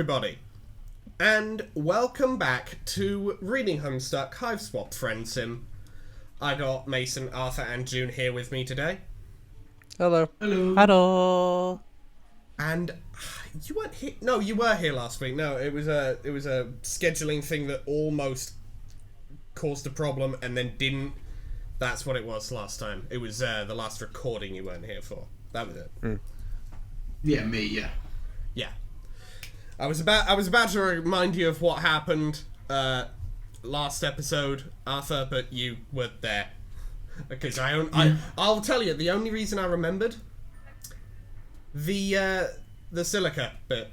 everybody, and welcome back to Reading Homestuck, Hiveswap Friendsim. I got Mason, Arthur, and June here with me today. Hello. Hello. Hello. And you weren't here. No, you were here last week. No, it was a scheduling thing that almost caused a problem and then didn't. That's what it was last time. It was the last recording you weren't here for. That was it. Yeah, me. Yeah. Yeah. I was about to remind you of what happened last episode, Arthur, but you were there. Because I'll tell you, the only reason I remembered the silica bit.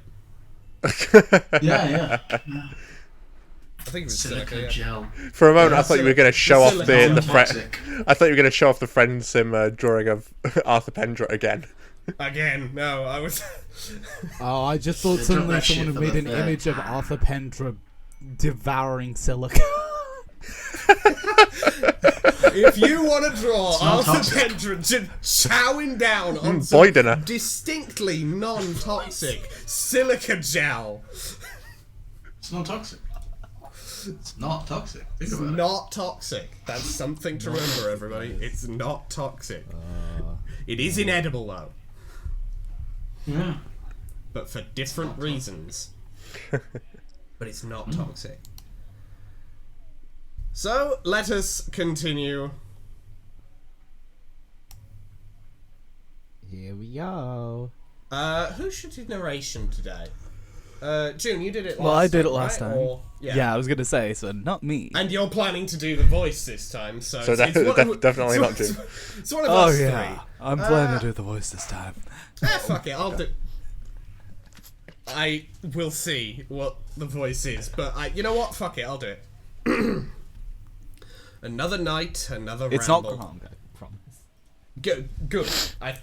Yeah. I think it was Silica gel. For a moment, I thought you were going to show off the toxic. I thought you were going to show off the Friendsim drawing of Arthur Pendra again. Again, no, I was. Oh, I just thought suddenly someone had made an image of Arthur Pendra devouring silica. If you want to draw Arthur Pendra chowing down on some distinctly non-toxic silica gel. It's not toxic. It's not toxic. It's not toxic. That's something to remember, everybody. It's not toxic. It is inedible, though. Yeah. But for different reasons. But it's not toxic. So, let us continue. Here we go. Who should do narration today? June, you did it last time. Well, I did it last right? time. Or, yeah, I was going to say, so not me. And you're planning to do the voice this time, so Definitely not June. It's one of us three. I'm planning to do the voice this time. Fuck it, I'll do... I will see what the voice is, but you know what? Fuck it, I'll do it. Another night, another It's ramble. not wrong, I promise. Good. I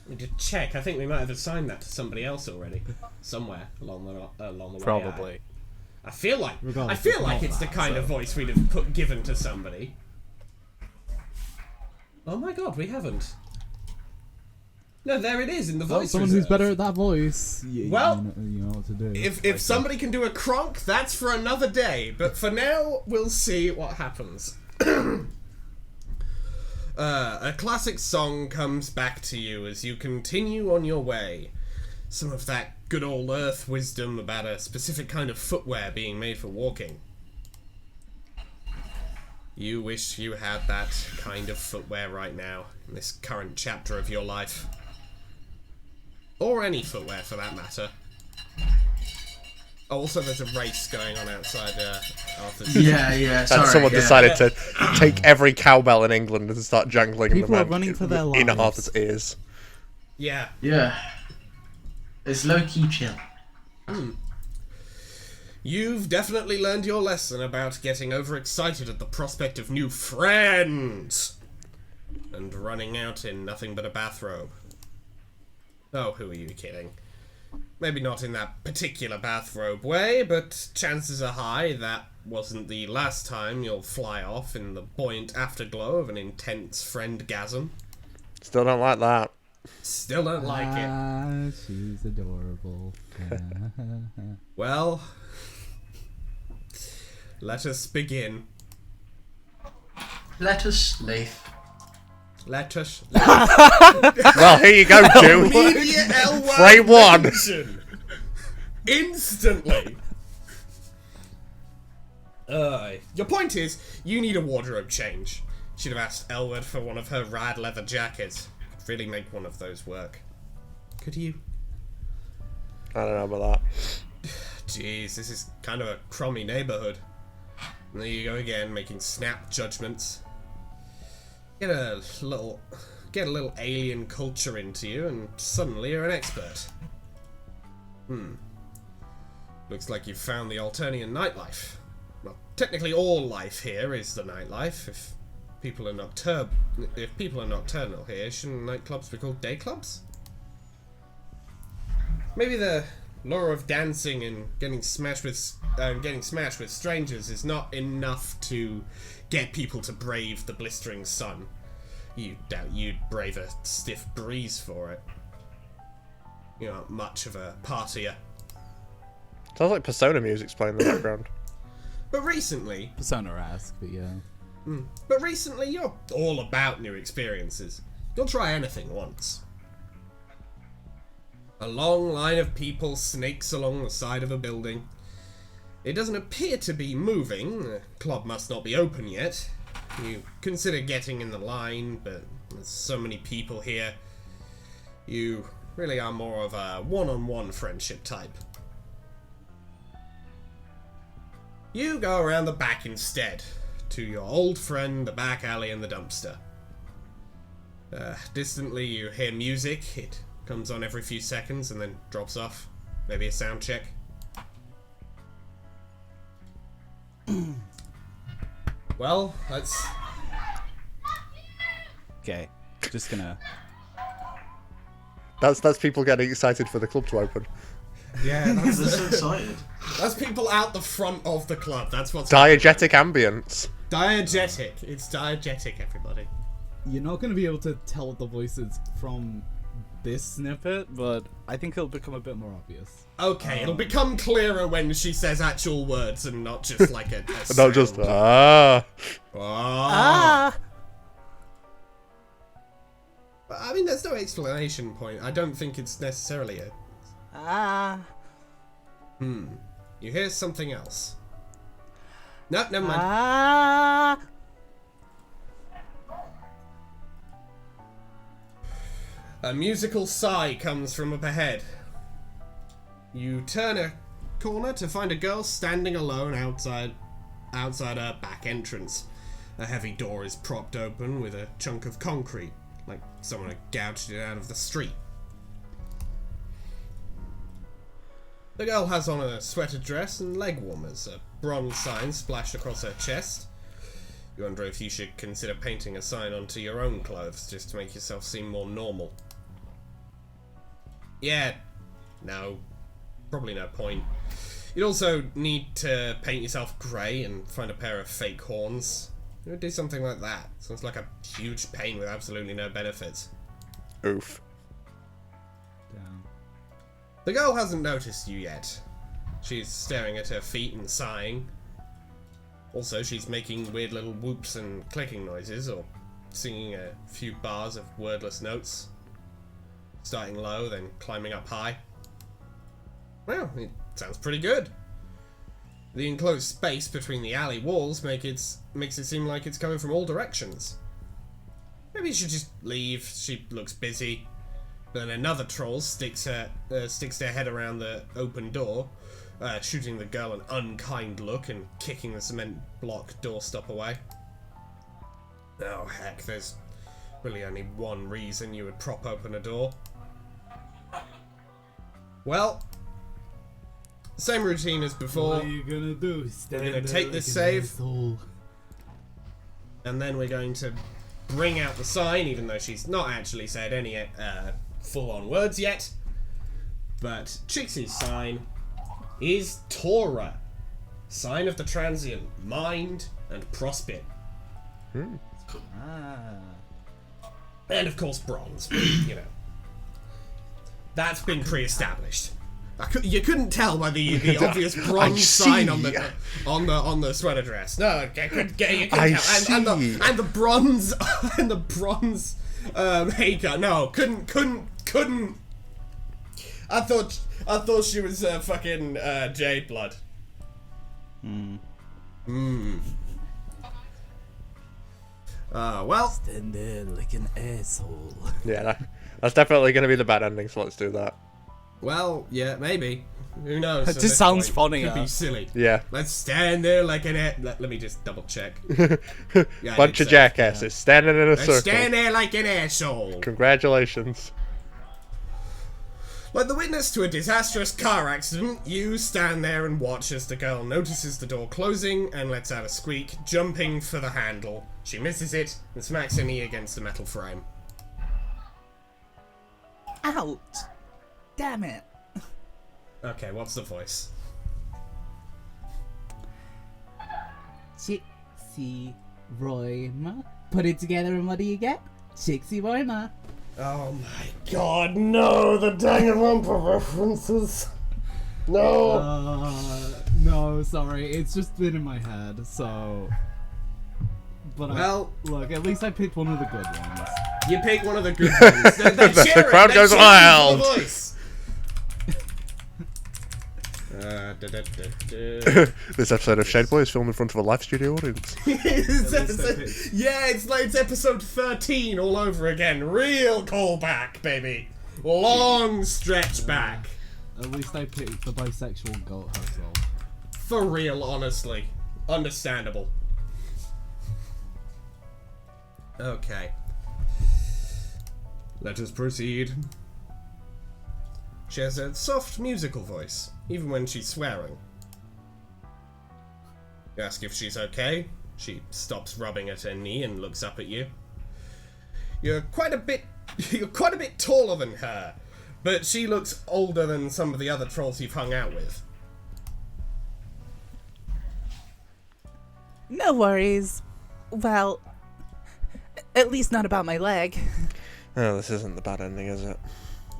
need to check. I think we might have assigned that to somebody else already, somewhere along the way. Probably. I feel like Regardless, it's the kind of voice we'd have given to somebody. Oh my god, we haven't. No, there it is in the voice. Someone who's better at that voice. Well, you know what to do. If somebody can do a cronk, that's for another day. But for now, we'll see what happens. A classic song comes back to you as you continue on your way. Some of that good old earth wisdom about a specific kind of footwear being made for walking. You wish you had that kind of footwear right now, in this current chapter of your life. Or any footwear, for that matter. Oh, also there's a race going on outside Arthur's... Yeah, sorry. And someone decided to take every cowbell in England and start jangling People are them running for their in lives. Arthur's ears. Yeah. Yeah. It's low-key chill. You've definitely learned your lesson about getting overexcited at the prospect of new friends. And running out in nothing but a bathrobe. Oh, who are you kidding? Maybe not in that particular bathrobe way, but chances are high that wasn't the last time you'll fly off in the buoyant afterglow of an intense friend-gasm. Still don't like that. Still don't like it. She's adorable. Well, let us begin. Let us leave. Let us... Well, here you go, June. Immediate L word Frame one. mention. Instantly. Your point is, you need a wardrobe change. Should have asked Elwood for one of her rad leather jackets. Could really make one of those work. Could you? I don't know about that. Jeez, this is kind of a crummy neighborhood. And there you go again, making snap judgments. Get a little alien culture into you, and suddenly you're an expert. Looks like you've found the Alternian nightlife. Well, technically all life here is the nightlife. If people are nocturnal here, shouldn't nightclubs be called day clubs? Maybe the lure of dancing and getting smashed with strangers is not enough to get people to brave the blistering sun. You doubt you'd brave a stiff breeze for it. You're not much of a partier. Sounds like Persona music's playing in the background. But recently, Persona-esque, but yeah. you're all about new experiences. You'll try anything once. A long line of people snakes along the side of a building. It doesn't appear to be moving. The club must not be open yet. You consider getting in the line, but there's so many people here. You really are more of a one-on-one friendship type. You go around the back instead, to your old friend, the back alley and the dumpster. Distantly you hear music. It comes on every few seconds and then drops off. Maybe a sound check. Well, let's... Okay, just gonna... That's people getting excited for the club to open. Yeah, They're so excited. that's people out the front of the club. That's what's... Diegetic ambience. Diegetic. It's diegetic, everybody. You're not gonna be able to tell the voices from this snippet, but I think it'll become a bit more obvious. Okay, it'll become clearer when she says actual words and not just like a Not just sound. ah. But, I mean, there's no explanation point. I don't think it's necessarily a... You hear something else. No, never mind. A musical sigh comes from up ahead. You turn a corner to find a girl standing alone outside her back entrance. A heavy door is propped open with a chunk of concrete, like someone had gouged it out of the street. The girl has on a sweater dress and leg warmers, a bronze sign splashed across her chest. You wonder if you should consider painting a sign onto your own clothes just to make yourself seem more normal. Yeah, no, probably no point. You'd also need to paint yourself grey and find a pair of fake horns. You would do something like that. Sounds like a huge pain with absolutely no benefits. Oof. Damn. The girl hasn't noticed you yet. She's staring at her feet and sighing. Also, she's making weird little whoops and clicking noises, or singing a few bars of wordless notes. Starting low, then climbing up high. Well, it sounds pretty good. The enclosed space between the alley walls makes it seem like it's coming from all directions. Maybe you should just leave. She looks busy. Then another troll sticks their head around the open door, shooting the girl an unkind look and kicking the cement block doorstop away. Oh heck, there's really only one reason you would prop open a door. Well, same routine as before. What are you gonna do? We're going to take this save, and then we're going to bring out the sign, even though she's not actually said any full-on words yet. But Trixie's sign is Torah, sign of the transient, mind and prospect. And of course bronze, but, you know. That's been pre-established. You couldn't tell by the obvious bronze sign on the sweater dress. No, you couldn't tell. And the bronze haircut. No, couldn't. I thought she was fucking Jade Blood. Well. Stand there like an asshole. Yeah, that's definitely going to be the bad ending, so let's do that. Well, yeah, maybe. Who knows? It just sounds funny. Could be silly. Yeah. Let's stand there like an... Let me just double check. Yeah, Bunch of jackasses standing in a Let's circle. stand there like an asshole. Congratulations. Like the witness to a disastrous car accident, you stand there and watch as the girl notices the door closing and lets out a squeak, jumping for the handle. She misses it and smacks her knee against the metal frame. Ouch! Damn it! Okay, what's the voice? Chixie Roima. Put it together and what do you get? Chixie Roima. Oh my god, no! The Danganronpa references! No! No, sorry. It's just been in my head, so... But Well... look, at least I picked one of the good ones. You pick one of the good ones. They're cheering, The crowd goes wild! This episode of Shade Boy is filmed in front of a live studio audience. Yeah, it's episode 13 all over again. Real callback, baby. Long stretch back. At least I picked the bisexual goat herself. For real, honestly. Understandable. Okay. Let us proceed. She has a soft musical voice, even when she's swearing. You ask if she's okay. She stops rubbing at her knee and looks up at you. You're quite a bit taller than her, but she looks older than some of the other trolls you've hung out with. No worries. Well, at least not about my leg. Oh, this isn't the bad ending, is it?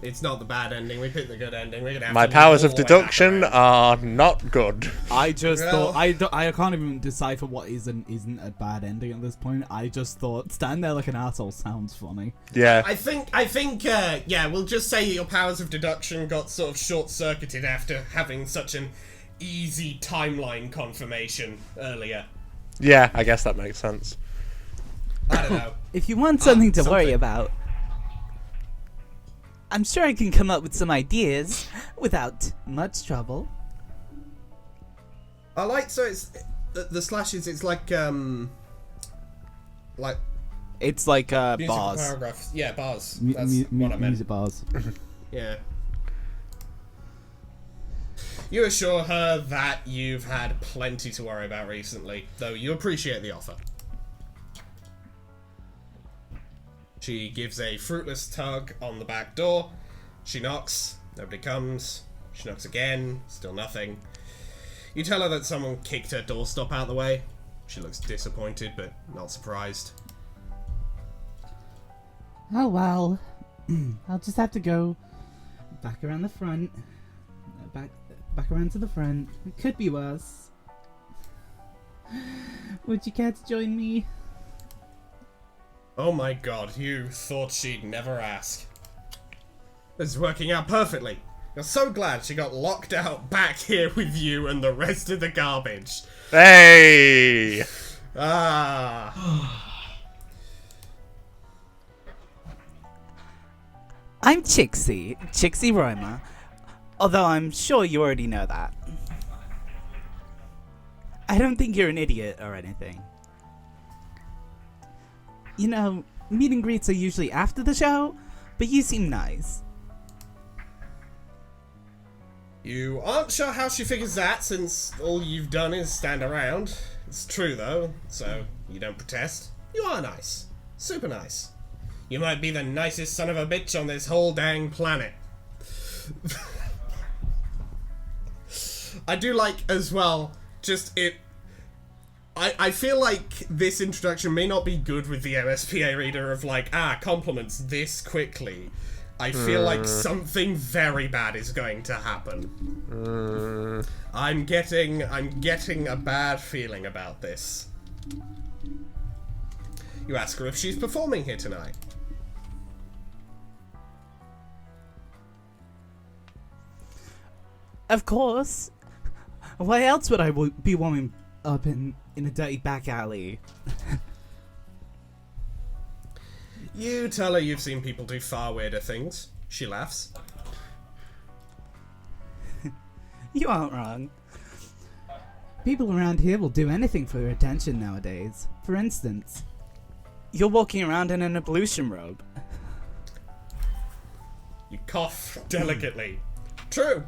It's not the bad ending. We picked the good ending. We're gonna have My to powers of all the way back deduction around. are not good. I just Well- thought I can't even decipher what is and isn't a bad ending at this point. I just thought stand there like an asshole sounds funny. Yeah. I think, yeah, we'll just say your powers of deduction got sort of short-circuited after having such an easy timeline confirmation earlier. Yeah, I guess that makes sense. I don't know. If you want something to worry something. about, I'm sure I can come up with some ideas without much trouble. I like, so it's, the slashes, it's like It's like musical bars. paragraphs. Yeah, bars. Mu- That's mu- what I meant. music bars. Yeah. You assure her that you've had plenty to worry about recently, though you appreciate the offer. She gives a fruitless tug on the back door. She knocks. Nobody comes. She knocks again. Still nothing. You tell her that someone kicked her doorstop out the way. She looks disappointed, but not surprised. Oh well, I'll just have to go back around the front, back around to the front. It could be worse. Would you care to join me? Oh my god, you thought she'd never ask. This is working out perfectly. You're so glad she got locked out back here with you and the rest of the garbage. Hey! Ah. I'm Chixie Roma, although I'm sure you already know that. I don't think you're an idiot or anything. You know, meet and greets are usually after the show, but you seem nice. You aren't sure how she figures that, since all you've done is stand around. It's true, though, so you don't protest. You are nice. Super nice. You might be the nicest son of a bitch on this whole dang planet. I do like, as well, just it... I feel like this introduction may not be good with the MSPA reader of like, compliments this quickly. I feel like something very bad is going to happen. I'm getting a bad feeling about this. You ask her if she's performing here tonight. Of course. Why else would I be warming up in a dirty back alley? You tell her you've seen people do far weirder things. She laughs. You aren't wrong. People around here will do anything for your attention nowadays. For instance, You're walking around in an ablution robe. You cough delicately. True.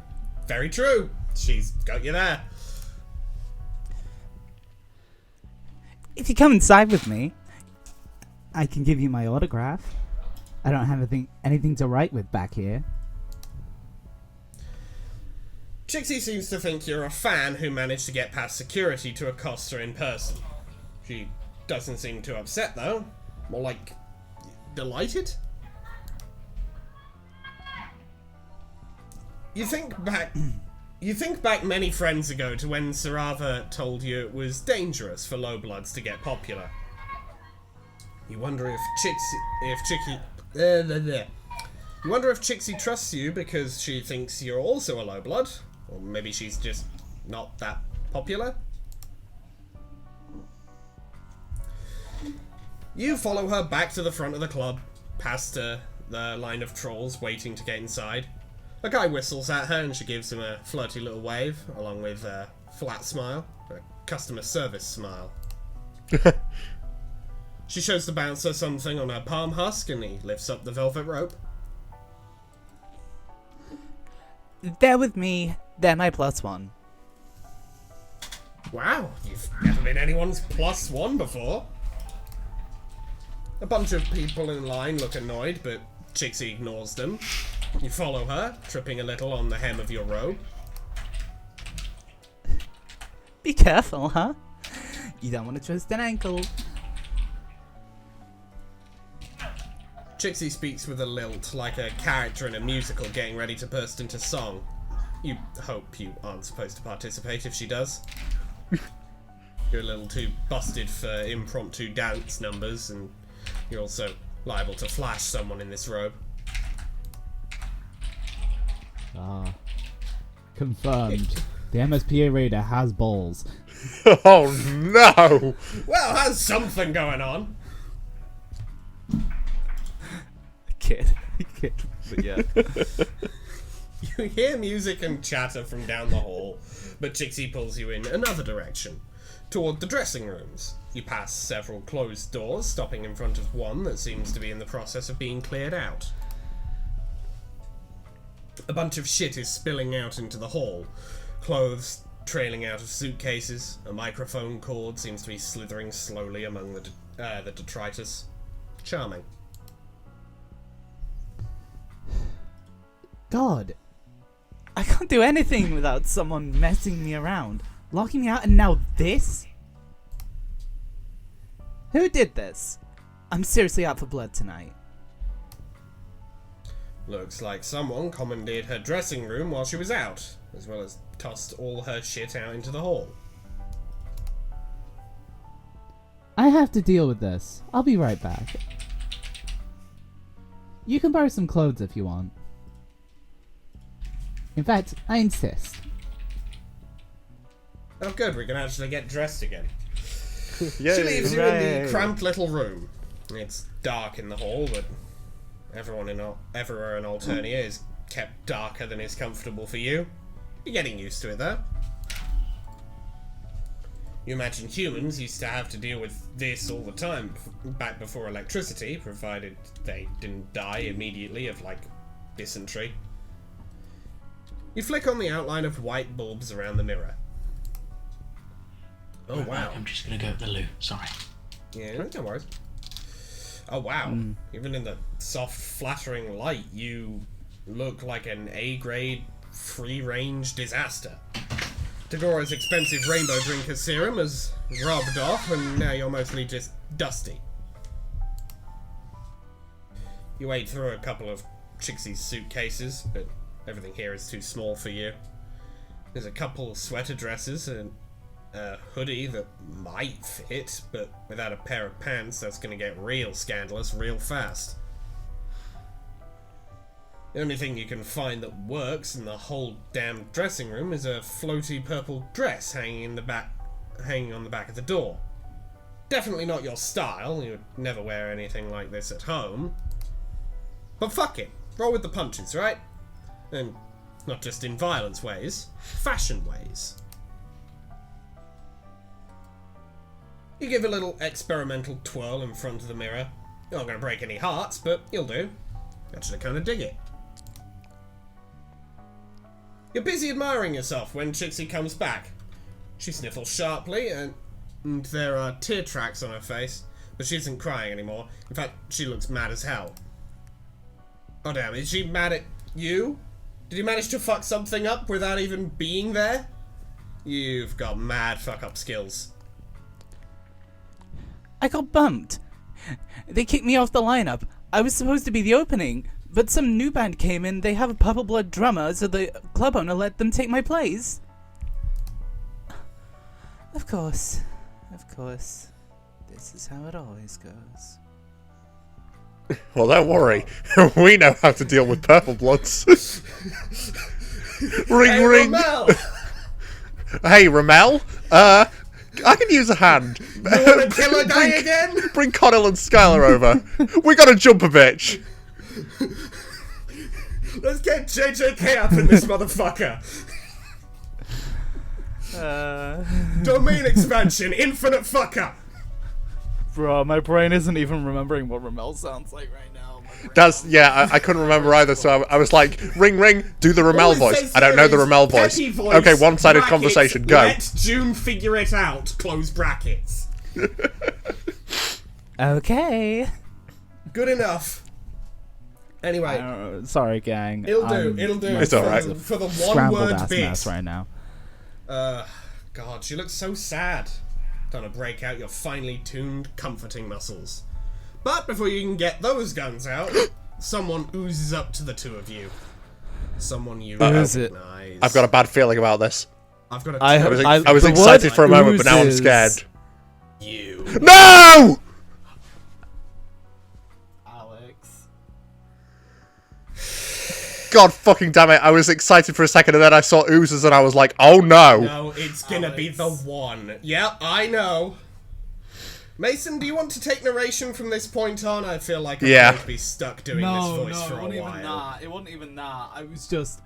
Very true. She's got you there. If you come inside with me, I can give you my autograph. I don't have anything to write with back here. Trixie seems to think you're a fan who managed to get past security to accost her in person. She doesn't seem too upset, though. More like... delighted? You think back You think back many friends ago to when Sarava told you it was dangerous for lowbloods to get popular. You wonder if You wonder if Chixie trusts you because she thinks you're also a lowblood, or maybe she's just not that popular. You follow her back to the front of the club, past the line of trolls waiting to get inside. A guy whistles at her and she gives him a flirty little wave, along with a flat smile, a customer service smile. She shows the bouncer something on her palm husk and he lifts up the velvet rope. They're with me. They're my +1. Wow, you've never been anyone's +1 before. A bunch of people in line look annoyed, but Chixie ignores them. You follow her, tripping a little on the hem of your robe. Be careful, huh? You don't want to twist an ankle. Chixie speaks with a lilt, like a character in a musical getting ready to burst into song. You hope you aren't supposed to participate if she does. You're a little too busted for impromptu dance numbers, and you're also liable to flash someone in this robe. Ah. Confirmed. The MSPA raider has balls. Oh no! Well, has something going on. Kid. But yeah. You hear music and chatter from down the hall, but Chixie pulls you in another direction, toward the dressing rooms. You pass several closed doors, stopping in front of one that seems to be in the process of being cleared out. A bunch of shit is spilling out into the hall. Clothes trailing out of suitcases. A microphone cord seems to be slithering slowly among the detritus. Charming. God. I can't do anything without someone messing me around. Locking me out and now this? Who did this? I'm seriously out for blood tonight. Looks like someone commandeered her dressing room while she was out, as well as tossed all her shit out into the hall. I have to deal with this. I'll be right back. You can borrow some clothes if you want. In fact, I insist. Oh good, we can actually get dressed again. Yay. She leaves you in Hooray. the cramped little room. It's dark in the hall, but everywhere in Alternia is kept darker than is comfortable for you. You're getting used to it, though. You imagine humans used to have to deal with this all the time, back before electricity, provided they didn't die immediately of, like, dysentery. You flick on the outline of white bulbs around the mirror. Oh, wow. I'm just gonna go to the loo. Sorry. Yeah, no worries. Oh, wow. Even in the soft, flattering light, you look like an A-grade, free-range disaster. Tagora's expensive rainbow drinker serum has rubbed off, and now you're mostly just dusty. You wade through a couple of Chixie's suitcases, but everything here is too small for you. There's a couple sweater dresses and a hoodie that might fit, but without a pair of pants, that's going to get real scandalous real fast. The only thing you can find that works in the whole damn dressing room is a floaty purple dress hanging on the back of the door. Definitely not your style. You would never wear anything like this at home. But fuck it. Roll with the punches, right? And not just in violence ways, fashion ways. You give a little experimental twirl in front of the mirror. You're not going to break any hearts, but you'll do. Actually kind of dig it. You're busy admiring yourself when Chixie comes back. She sniffles sharply, and there are tear tracks on her face, but she isn't crying anymore. In fact, she looks mad as hell. Oh damn, is she mad at you? Did you manage to fuck something up without even being there? You've got mad fuck-up skills. I got bumped. They kicked me off the lineup. I was supposed to be the opening, But some new band came in, they have a purple blood drummer, so the club owner let them take my place. Of course. Of course. This is how it always goes. Well, don't worry. We know how to deal with purple bloods. Ring, Hey, ring. Ramel! Hey, Ramel. I can use a hand. You wanna kill a guy again? Bring Connell and Skylar over. We gotta jump a bitch. Let's get JJK up in this motherfucker. Domain expansion, infinite fucker. Bro, my brain isn't even remembering what Ramel sounds like right now. I couldn't remember either, so I was like, ring, ring, do the All Ramel it voice. says I don't know here the is Ramel voice. petty voice. Okay, one-sided Brackets, conversation, go. Let June figure it out, close brackets. Okay. Good enough. Anyway, Sorry, gang. it'll do. It's alright. For the Scrambled one-word ass bit. mess right now. God, she looks so sad. Trying to break out your finely tuned, comforting muscles. But before you can get those guns out, someone oozes up to the two of you. Someone you Is it? recognize. I've got a bad feeling about this. I've got a I was the excited word for a moment, but now I'm oozes. scared. you. No! Alex. God fucking damn it, I was excited for a second and then I saw oozes and I was like, oh no! No, it's gonna be the one. Yep, I know. Mason, do you want to take narration from this point on? I feel like I'm going to be stuck doing this voice for a while. It wasn't even that. I was just...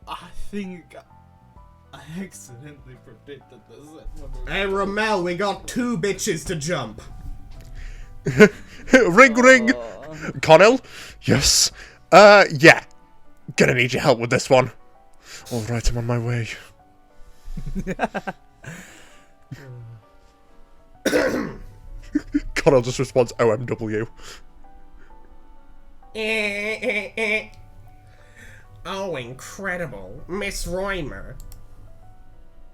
I think I accidentally predicted this. Hey, Ramel, we got two bitches to jump. Ring, ring! Connell? Yes. Yeah. Gonna need your help with this one. Alright, I'm on my way. Connell just responds OMW. Oh, incredible. Miss Reimer.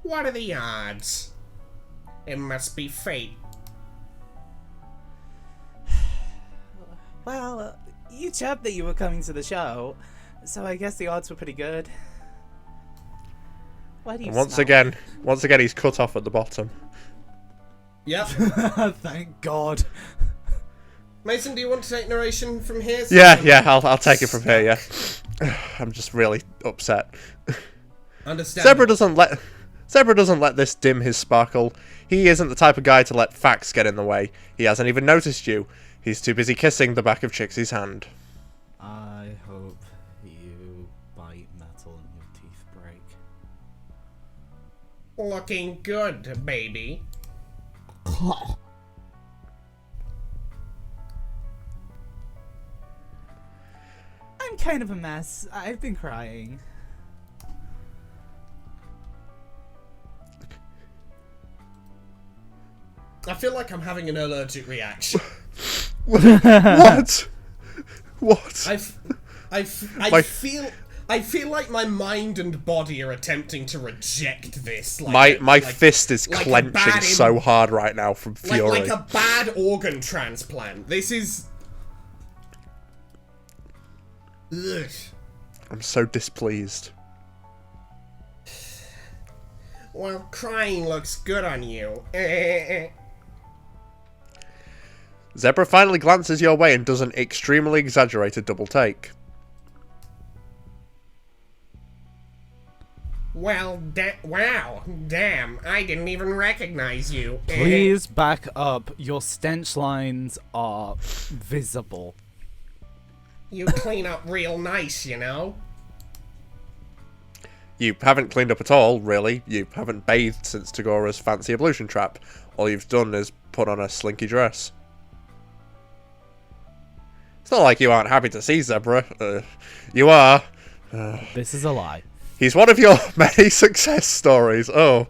What are the odds? It must be fate. Well, you chirped that you were coming to the show, so I guess the odds were pretty good. Why do you Once smell? again, he's cut off at the bottom. Yep. Thank God. Mason, do you want to take narration from here? Yeah, I'll take it from here, yeah. I'm just really upset. Understand. Zebruh doesn't let this dim his sparkle. He isn't the type of guy to let facts get in the way. He hasn't even noticed you. He's too busy kissing the back of Trixie's hand. I hope you bite metal and your teeth break. Looking good, baby. I'm kind of a mess. I've been crying. I feel like I'm having an allergic reaction. What? What? I feel like my mind and body are attempting to reject this. My fist is like a clenching bad so hard right now from fury. like a bad organ transplant. This is. Ugh. I'm so displeased. Well, crying looks good on you. Zebruh finally glances your way and does an extremely exaggerated double take. Well, wow, damn, I didn't even recognize you. Please back up. Your stench lines are visible. You clean up real nice, you know? You haven't cleaned up at all, really. You haven't bathed since Tagora's fancy ablution trap. All you've done is put on a slinky dress. It's not like you aren't happy to see Zebruh. You are. This is a lie. He's one of your many success stories. Oh.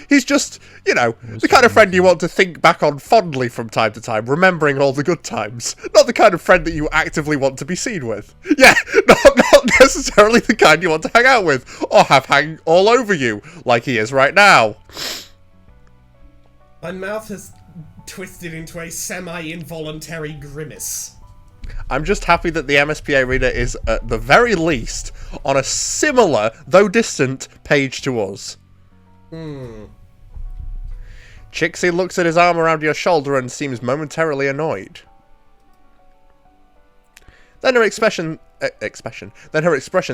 He's just, you know, the kind of friend you want to think back on fondly from time to time, remembering all the good times. Not the kind of friend that you actively want to be seen with. Yeah, not necessarily the kind you want to hang out with, or have hang all over you, like he is right now. My mouth has twisted into a semi-involuntary grimace. I'm just happy that the MSPA reader is, at the very least, on a similar, though distant, page to us. Chixie looks at his arm around your shoulder and seems momentarily annoyed. Then her expression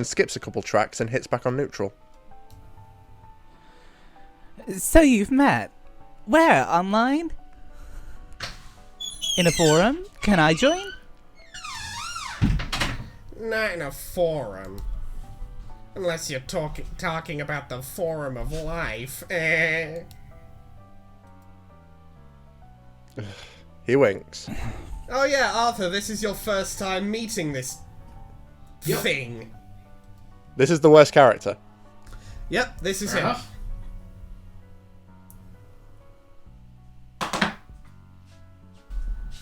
skips a couple tracks and hits back on neutral. So you've met. Where? Online? In a forum? Can I join? Not in a forum. Unless you're talking about the forum of life. He winks. Oh yeah, Arthur, this is your first time meeting this thing. This is the worst character. Yep, this is Fair him. enough.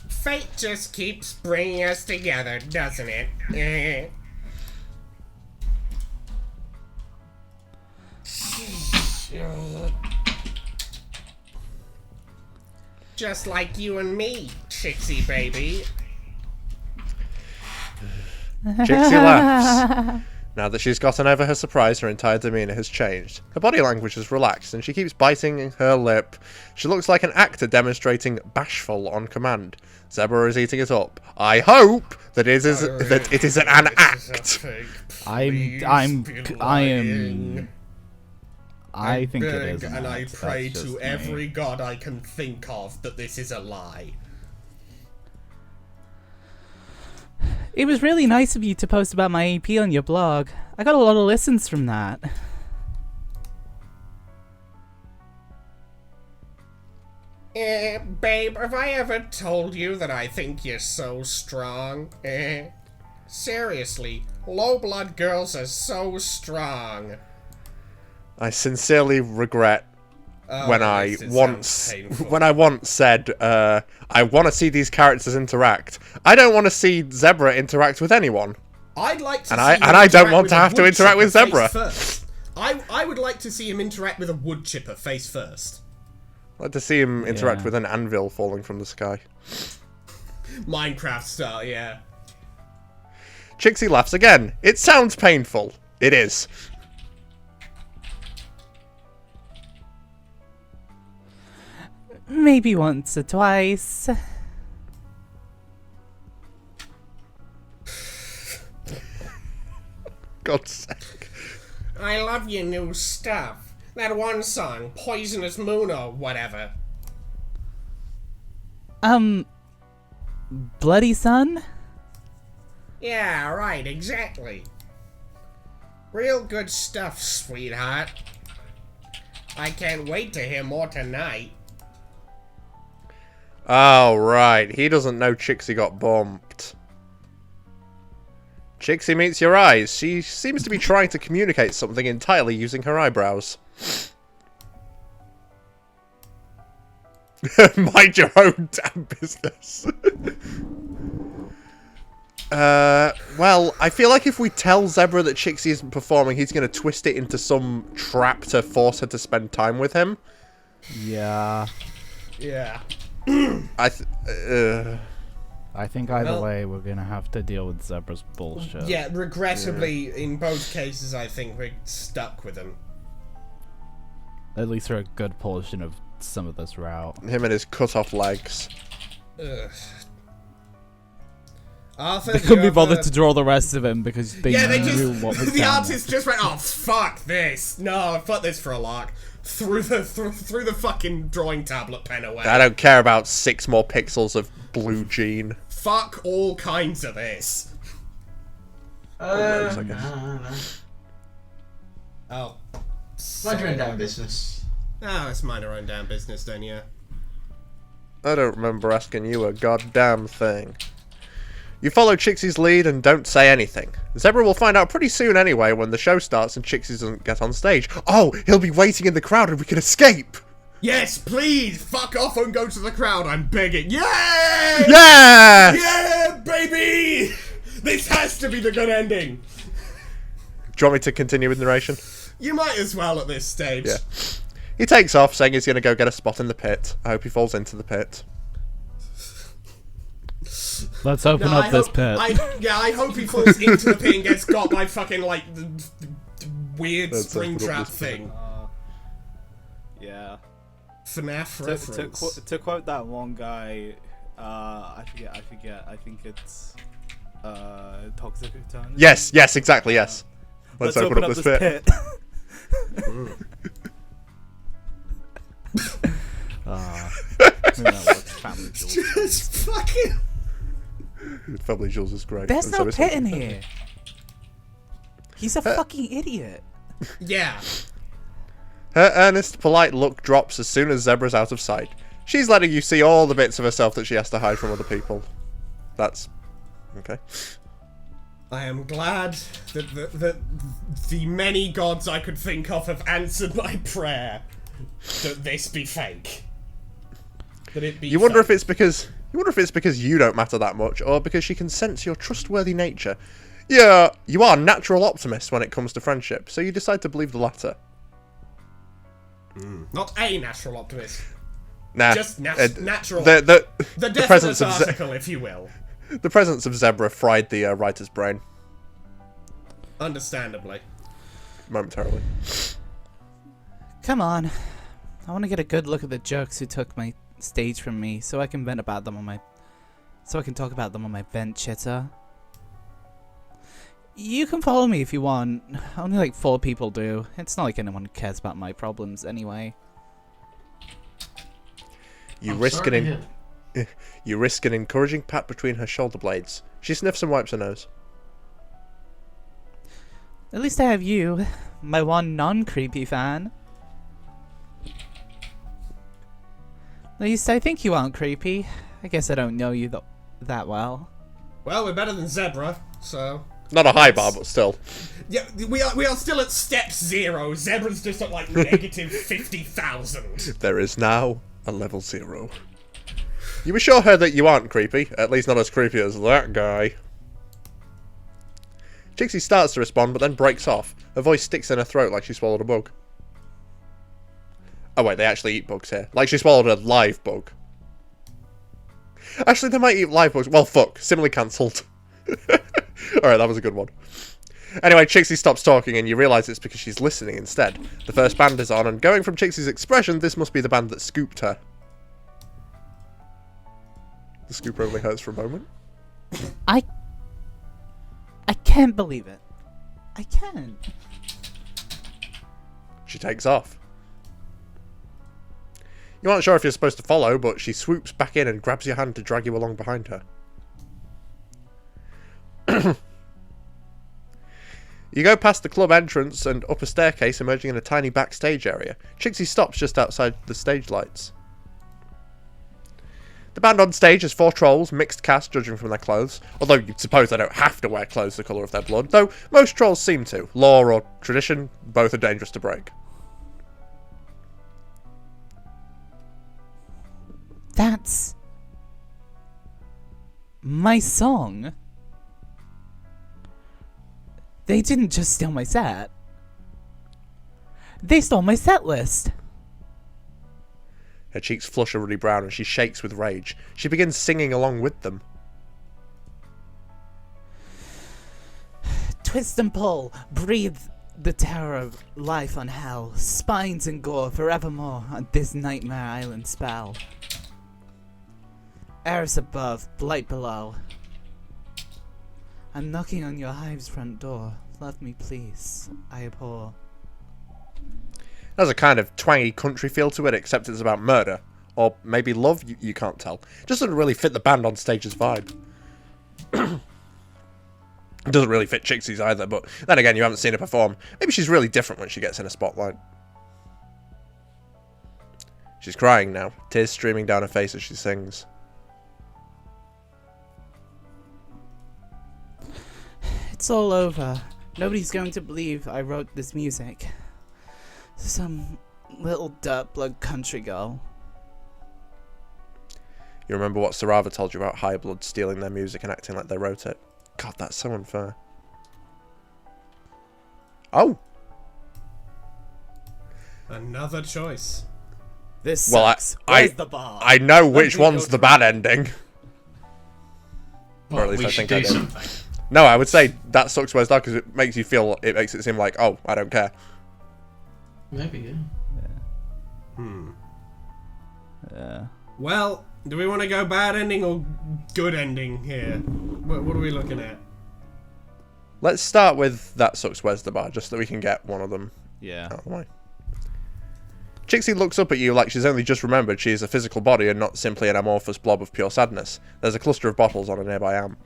Fate just keeps bringing us together, doesn't it? Just like you and me, Chixie baby. Chixie laughs. Now that she's gotten over her surprise, her entire demeanour has changed. Her body language is relaxed, and she keeps biting her lip. She looks like an actor demonstrating bashful on command. Zebruh is eating it up. I hope that it is an act. I think it is. And I That's pray just to me. every god I can think of that this is a lie. It was really nice of you to post about my AP on your blog. I got a lot of listens from that. Babe, have I ever told you that I think you're so strong? Seriously, low blood girls are so strong. I sincerely regret when I once said I want to see these characters interact. I don't want to see Zebruh interact with anyone. I'd like to And see I- him and I don't interact want with to a have to wood interact with chipper face Zebruh. first. I would like to see him interact with a wood chipper face first. I'd like to see him interact Yeah. with an anvil falling from the sky. Minecraft style, yeah. Chixie laughs again. It sounds painful. It is. Maybe once or twice. God's sake. I love your new stuff. That one song, Poisonous Moon or whatever. Bloody Sun? Yeah, right, exactly. Real good stuff, sweetheart. I can't wait to hear more tonight. Oh, right. He doesn't know Chixie got bumped. Chixie meets your eyes. She seems to be trying to communicate something entirely using her eyebrows. Mind your own damn business. Well, I feel like if we tell Zebruh that Chixie isn't performing, he's going to twist it into some trap to force her to spend time with him. Yeah. Yeah. I I think either Well- way, we're gonna have to deal with Zebrah's bullshit. Yeah, regrettably, in both cases, I think we're stuck with him. At least for a good portion of some of this route. Him and his cut-off legs. Ugh. Arthur, They do you couldn't be have bothered a- to draw the rest of him because they Yeah, they knew just what was the down artist just went, oh fuck this, no, fuck this for a lark. Threw the fucking drawing tablet pen away. I don't care about 6 more pixels of blue jean. Fuck all kinds of this. Rose, I No, guess. no. Oh. Mind your own damn business. Oh, let's mind our own damn business then, yeah. I don't remember asking you a goddamn thing. You follow Chixie's lead and don't say anything. Zebruh will find out pretty soon anyway when the show starts and Chixie doesn't get on stage. Oh, he'll be waiting in the crowd and we can escape! Yes, please, fuck off and go to the crowd, I'm begging. Yay! Yeah! Yeah, baby! This has to be the good ending. Do you want me to continue with narration? You might as well at this stage. Yeah. He takes off, saying he's going to go get a spot in the pit. I hope he falls into the pit. Let's open No, up this pit. I hope he falls into the pit and gets got by fucking, like, the weird Let's spring open up trap this pit. thing. Yeah. FNAF reference. To quote that one guy, I forget. I think it's Toxic Eternity. Yes, exactly, yes. Let's open up this pit. Just fucking... Family Jewels is great. There's and no so is pit it. in here. He's a fucking idiot. Yeah. Her earnest, polite look drops as soon as Zebruh's out of sight. She's letting you see all the bits of herself that she has to hide from other people. That's... okay. I am glad that the many gods I could think of have answered my prayer that this be fake. That it be You wonder if fake. it's because... You wonder if it's because you don't matter that much, or because she can sense your trustworthy nature. Yeah, you are natural optimist when it comes to friendship, so you decide to believe the latter. Not a natural optimist. Nah. Just natural. The The presence definite of article, if you will. the presence of Zebruh fried the writer's brain Understandably. momentarily. Come on. I want to get a good look at the jerks who took my stage from me, so I can vent about them on my... so I can talk about them on my vent chitter. You can follow me if you want. Only like 4 people do. It's not like anyone cares about my problems anyway. You I'm risk sorry an to hear. you risk an encouraging pat between her shoulder blades. She sniffs and wipes her nose. At least I have you, my one non-creepy fan. At least I think you aren't creepy. I guess I don't know you that well. Well, we're better than Zebruh, so... Not a high bar, but still. Yeah, we are still at step 0. Zebruh's just at, like, negative 50,000. There is now a level 0. You assure her that you aren't creepy, at least not as creepy as that guy. Trixie starts to respond, but then breaks off. Her voice sticks in her throat like she swallowed a bug. Oh wait, they actually eat bugs here. Like she swallowed a live bug. Actually, they might eat live bugs. Well, fuck. Simile cancelled. Alright, that was a good one. Anyway, Trixie stops talking and you realise it's because she's listening instead. The first band is on, and going from Trixie's expression, this must be the band that scooped her. The scoop only hurts for a moment. I can't believe it. I can't. She takes off. You aren't sure if you're supposed to follow, but she swoops back in and grabs your hand to drag you along behind her. You go past the club entrance and up a staircase, emerging in a tiny backstage area. Trixie stops just outside the stage lights. The band on stage has 4 trolls, mixed cast judging from their clothes, although you'd suppose they don't have to wear clothes the colour of their blood, though most trolls seem to. Law or tradition, both are dangerous to break. That's my song. They didn't just steal my set. They stole my set list. Her cheeks flush a ruddy brown and she shakes with rage. She begins singing along with them. Twist and pull, breathe the terror of life on hell, spines and gore forevermore on this nightmare island spell. Eris above, blight below. I'm knocking on your hive's front door. Love me, please. I abhor. There's a kind of twangy country feel to it, except it's about murder. Or maybe love, you can't tell. It just doesn't really fit the band on stage's vibe. It doesn't really fit Trixie's either, but then again, you haven't seen her perform. Maybe she's really different when she gets in a spotlight. She's crying now, tears streaming down her face as she sings. It's all over. Nobody's going to believe I wrote this music. Some little dirt blood country girl. You remember what Sarava told you about High Blood stealing their music and acting like they wrote it? God, that's so unfair. Oh! Another choice. This Well, sucks. Where's the bar? I know which me one's go the bad ending. Or at least we I should think I do did. something. No, I would say that sucks where's dark because it makes it seem like, oh, I don't care. Maybe, yeah. Yeah. Well, do we want to go bad ending or good ending here? What are we looking at? Let's start with that sucks where's the bar, just so that we can get one of them Yeah. out of the way. Trixie looks up at you like she's only just remembered she is a physical body and not simply an amorphous blob of pure sadness. There's a cluster of bottles on a nearby amp.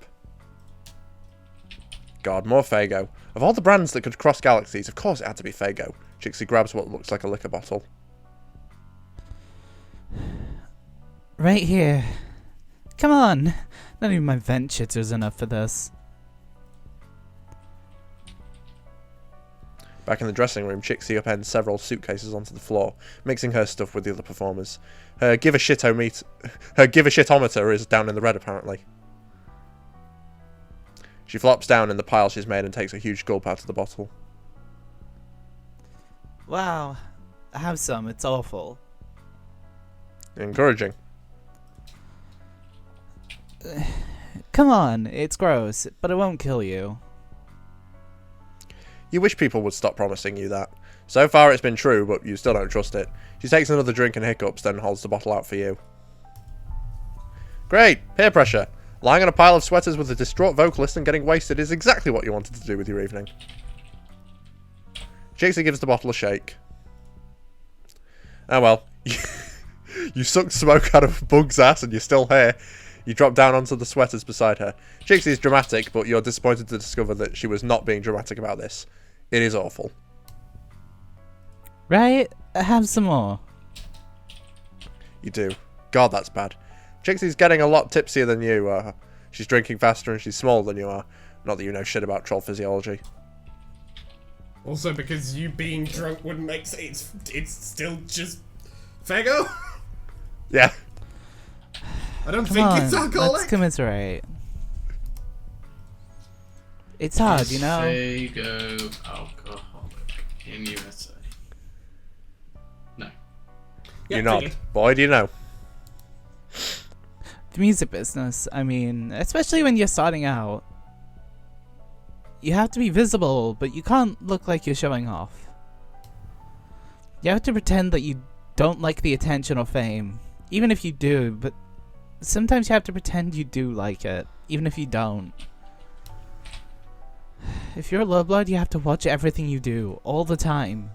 God, more Faygo. Of all the brands that could cross galaxies, of course it had to be Faygo. Trixie grabs what looks like a liquor bottle. Right here. Come on. Not even my vent shitter's enough for this. Back in the dressing room, Trixie upends several suitcases onto the floor, mixing her stuff with the other performers. Her give a shitometer is down in the red, apparently. She flops down in the pile she's made and takes a huge gulp out of the bottle. Wow. Have some. It's awful. Encouraging. Come on. It's gross, but it won't kill you. You wish people would stop promising you that. So far it's been true, but you still don't trust it. She takes another drink and hiccups, then holds the bottle out for you. Great! Peer pressure! Lying on a pile of sweaters with a distraught vocalist and getting wasted is exactly what you wanted to do with your evening. Trixie gives the bottle a shake. Oh well. You sucked smoke out of Bug's ass and you're still here. You drop down onto the sweaters beside her. Trixie is dramatic, but you're disappointed to discover that she was not being dramatic about this. It is awful. Right? Have some more. You do. God, that's bad. Trixie's getting a lot tipsier than you are. She's drinking faster and she's smaller than you are. Not that you know shit about troll physiology. Also, because you being drunk wouldn't make sense. It's still just Faygo? Yeah. I don't Come think on. it's Let's alcoholic. commiserate. It's hard, you know? Faygo alcoholic in USA. No. Yeah, You nod. figured. Boy, do you know. The music business, I mean, especially when you're starting out, you have to be visible, but you can't look like you're showing off. You have to pretend that you don't like the attention or fame, even if you do, but sometimes you have to pretend you do like it, even if you don't. If you're a lowblood, you have to watch everything you do, all the time.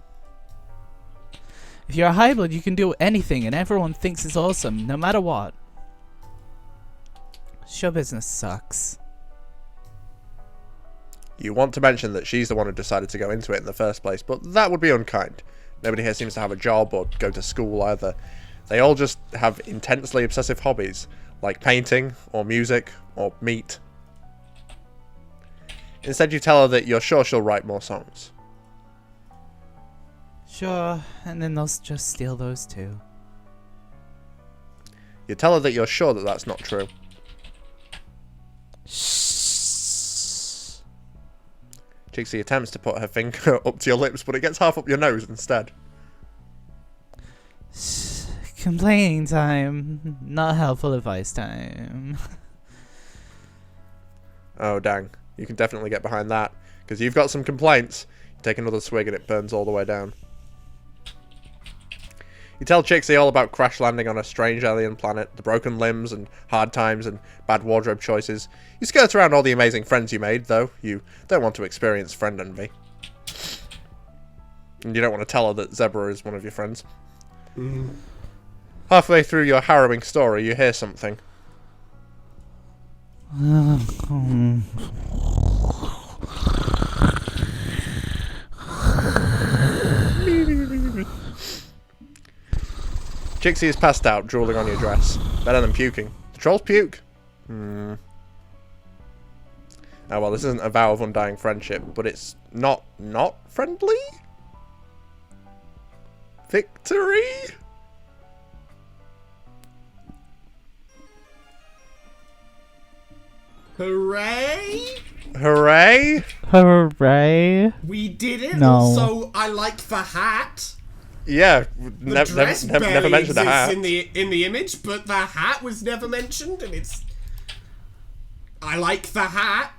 If you're a highblood, you can do anything and everyone thinks it's awesome, no matter what. Show business sucks. You want to mention that she's the one who decided to go into it in the first place, but that would be unkind. Nobody here seems to have a job or go to school either. They all just have intensely obsessive hobbies, like painting, or music, or meat. Instead, you tell her that you're sure she'll write more songs. Sure, and then they'll just steal those too. You tell her that you're sure that that's not true. Trixie attempts to put her finger up to your lips, but it gets half up your nose instead. Complaining time, not helpful advice time. Oh, dang. You can definitely get behind that, because you've got some complaints. You take another swig and it burns all the way down. You tell Trixie all about crash landing on a strange alien planet, the broken limbs and hard times and bad wardrobe choices. You skirt around all the amazing friends you made, though. You don't want to experience friend envy. And you don't want to tell her that Zebruh is one of your friends. Halfway through your harrowing story, you hear something. Trixie is passed out, drooling on your dress. Better than puking. The trolls puke. Oh well, this isn't a vow of undying friendship, but it's not friendly? Victory? Hooray! Hooray? Hooray! We did it. No. Also, I like the hat. Yeah, The dress never barely mentioned a exists hat. in the image, but the hat was never mentioned, and it's I like the hat.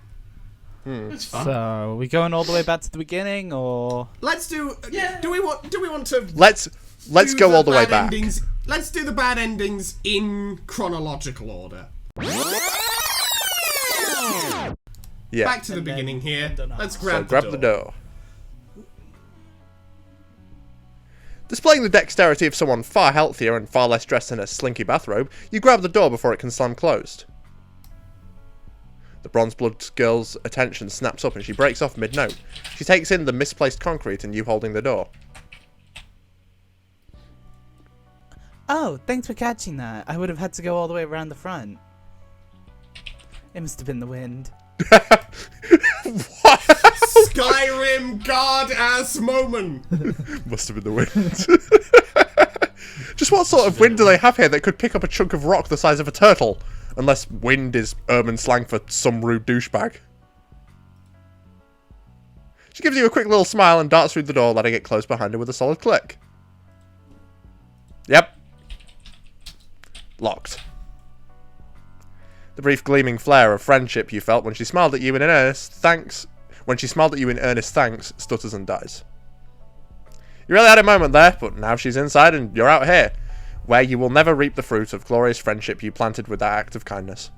It's fun. So, we going all the way back to the beginning, or Let's do. Yeah. Do we want to? Let's do go all the way bad back. endings? Let's do the bad endings in chronological order. Yeah. Back to the And then beginning here. end on Let's ours. grab, So grab the door. Displaying the dexterity of someone far healthier and far less dressed in a slinky bathrobe, you grab the door before it can slam closed. The bronze blood girl's attention snaps up and she breaks off mid-note. She takes in the misplaced concrete and you holding the door. oh, thanks for catching that. I would have had to go all the way around the front. It must have been the wind. What? Skyrim god-ass moment. Must have been the wind. Just what sort of wind do they have here that could pick up a chunk of rock the size of a turtle? Unless wind is urban slang for some rude douchebag. She gives you a quick little smile and darts through the door, letting it close behind her with a solid click. Yep. Locked. The brief gleaming flare of friendship you felt when she smiled at you in earnest thanks stutters and dies. You really had a moment there, but now she's inside and you're out here, where you will never reap the fruit of glorious friendship you planted with that act of kindness.